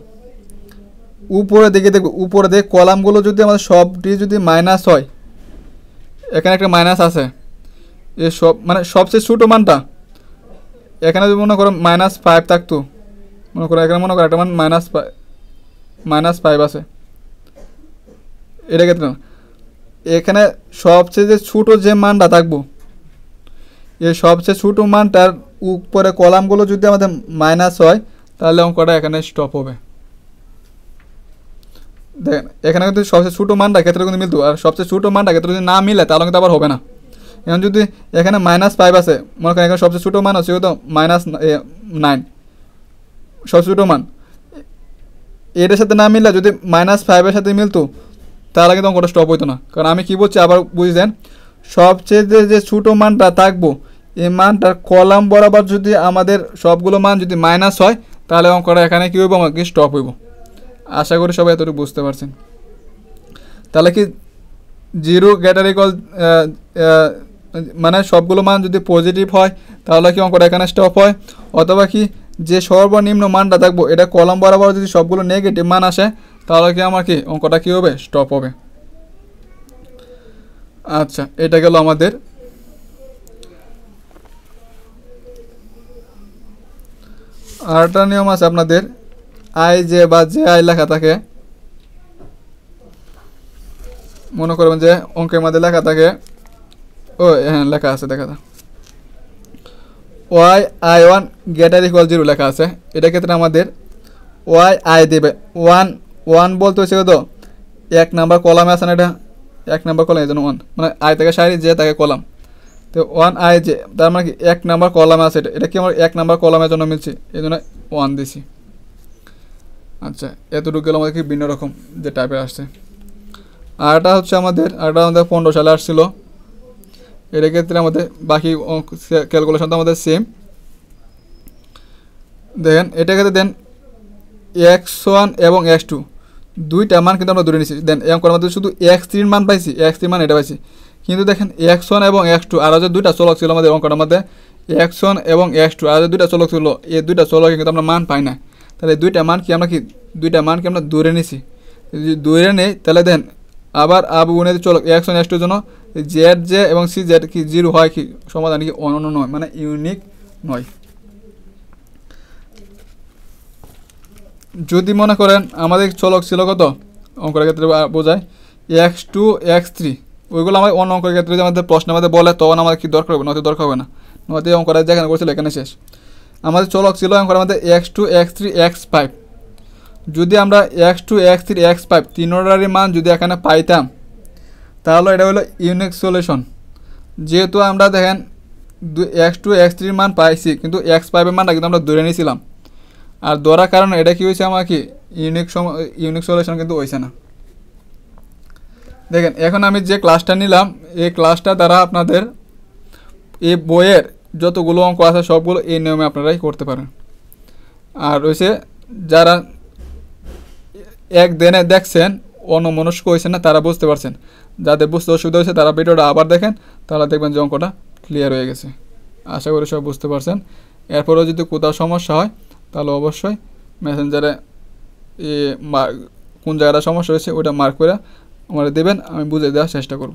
উপরে দেখে কলামগুলো যদি আমাদের সবটি যদি মাইনাস হয়, এখানে একটা মাইনাস আছে, এ সব মানে সবচেয়ে ছোটো মানটা এখানে যদি মনে করো -5 থাকতো, মনে করো এখানে একটা মান -5 আছে, এটা ক্ষেত্রে এখানে সবচেয়ে যে ছোটো যে মানটা থাকবো, এই সবচেয়ে ছোটো মানটার উপরে কলামগুলো যদি আমাদের মাইনাস হয় তাহলে অঙ্কটা এখানে স্টপ হবে। দেখেন এখানে কিন্তু সবচেয়ে ছোটো মানটা ক্ষেত্রে কিন্তু মিলতো, আর সবচেয়ে ছোটো মানটা ক্ষেত্রে যদি না মিলে তাহলে কিন্তু আবার হবে না। এখন যদি এখানে -5 আছে, মনে করেন এখানে সবচেয়ে ছোটো মান আছে তো -9, সবচেয়ে ছোটো মান এটার সাথে না মিললে যদি -5 এর সাথে মিলতো তাহলে কিন্তু অঙ্কটা স্টপ হইতো না। কারণ আমি কী বলছি আবার বুঝছেন, সবচেয়ে যে ছোটো মানটা থাকবো এই মানটার কলাম বরাবর যদি আমাদের সবগুলো মান যদি মাইনাস হয় তাহলে অঙ্কটা এখানে কী হইব, আমাকে স্টপ হইব। আশা করি সবাই এতটুকু বুঝতে পারছেন। তাহলে কি 0 গ্রেটার ইকুয়াল মানে সবগুলো মান যদি পজিটিভ হয় তাহলে কি অঙ্কটা এখানে স্টপ হয়, অথবা কি যে সর্বনিম্ন মানটা থাকবো এটা কলাম বরাবর যদি সবগুলো নেগেটিভ মান আসে তাহলে কি আমার কি অঙ্কটা কী হবে, স্টপ হবে। আচ্ছা, এটা গেল আমাদের। আরেকটা নিয়ম আছে আপনাদের, আই যে বা যে আই লেখা থাকে, মনে করবেন যে অঙ্কের মধ্যে লেখা থাকে, ও হ্যাঁ লেখা আছে দেখা Y I one greater equal 0 লেখা আছে, এটা ক্ষেত্রে আমাদের ওয়াই আই দেবে ওয়ান। ওয়ান বলতে হচ্ছে কত, 1 নাম্বার কলামে আছে না, এটা 1 নাম্বার কলাম, এই জন্য 1 মানে আই থেকে সারি যে তাকে কলাম, তো 1 আই যে তার মানে কি 1 নাম্বার কলামে আছে, এটা কি আমার 1 নাম্বার কলামের জন্য মিলছে, এই জন্য 1 দিছি। আচ্ছা, এতটুকু গেল আমাদের কি ভিন্ন রকম যে টাইপের আসছে। আর এটা হচ্ছে আমাদের 15 সালে আসছিল, এর ক্ষেত্রে আমাদের বাকি ক্যালকুলেশন তো আমাদের সেম। দেখেন এটা ক্ষেত্রে দেন x1 এবং x2 দুইটা মান কিন্তু আমরা ধরে নিচ্ছি, দেন এই অঙ্কের মধ্যে শুধু x3 মান পাইছি, x3 মান এটা পাইছি, কিন্তু দেখেন x1 এবং x2 আর যে দুইটা চলক ছিল আমাদের অঙ্কটার মধ্যে, x1 এবং x2 আর যে দুইটা চলক ছিল, এই দুইটা চলক কিন্তু আমরা মান পাই না। তাহলে দুইটা মান কি আমরা ধরে নিছি, যদি ধরে নেই তাহলে দেন আবার গুণে চলক x1 x2 এর জন্য জেড জে এবং সি জেড কি 0 হয়, কি সমাধান কি অনন্য নয়, মানে ইউনিক নয়। যদি মনে করেন আমাদের চলক ছিল কত, অঙ্কের ক্ষেত্রে বোঝায় x2 x3, ওইগুলো আমাদের অন্য অঙ্কের ক্ষেত্রে আমাদের প্রশ্নের মধ্যে বলে তখন আমাদের কি দরকার হবে, নয়তো দরকার হবে না, নয়তো অঙ্কটা যেখানে করছিল এখানে শেষ। আমাদের চলক ছিল অঙ্কের মধ্যে x2 x3 x5, যদি আমরা x2 x3 x5 তিনটারই মান যদি এখানে পাইতাম তাহলে এটা হলো ইউনিক সলিউশন। যেহেতু আমরা দেখেন x2 x3 মান পাইছি, কিন্তু x5 এর মানটা কিন্তু আমরা ধরে নিয়েছিলাম, আর ধরার কারণে এটা কি হয়েছে, আমার কি ইউনিক সলিউশন কিন্তু হয়েছে না। দেখেন এখন আমি যে ক্লাসটা নিলাম, এই ক্লাসটা দ্বারা আপনাদের এই বইয়ের যতগুলো অঙ্ক আছে সবগুলো এই নিয়মে আপনারাই করতে পারেন। আর হয়েছে যারা এক দিনে দেখছেন অন্যমনস্ক হয়েছে না, তারা বুঝতে পারছেন, যাদের বুঝতে অসুবিধা হয়েছে তারা ভিডিওটা আবার দেখেন, তাহলে দেখবেন যে অঙ্কটা ক্লিয়ার হয়ে গেছে। আশা করি সব বুঝতে পারছেন। এরপরেও যদি কোথাও সমস্যা হয় তাহলে অবশ্যই মেসেঞ্জারে কোন জায়গাটা সমস্যা হয়েছে ওটা মার্ক করে আমার দেবেন, আমি বুঝে দেওয়ার চেষ্টা করব।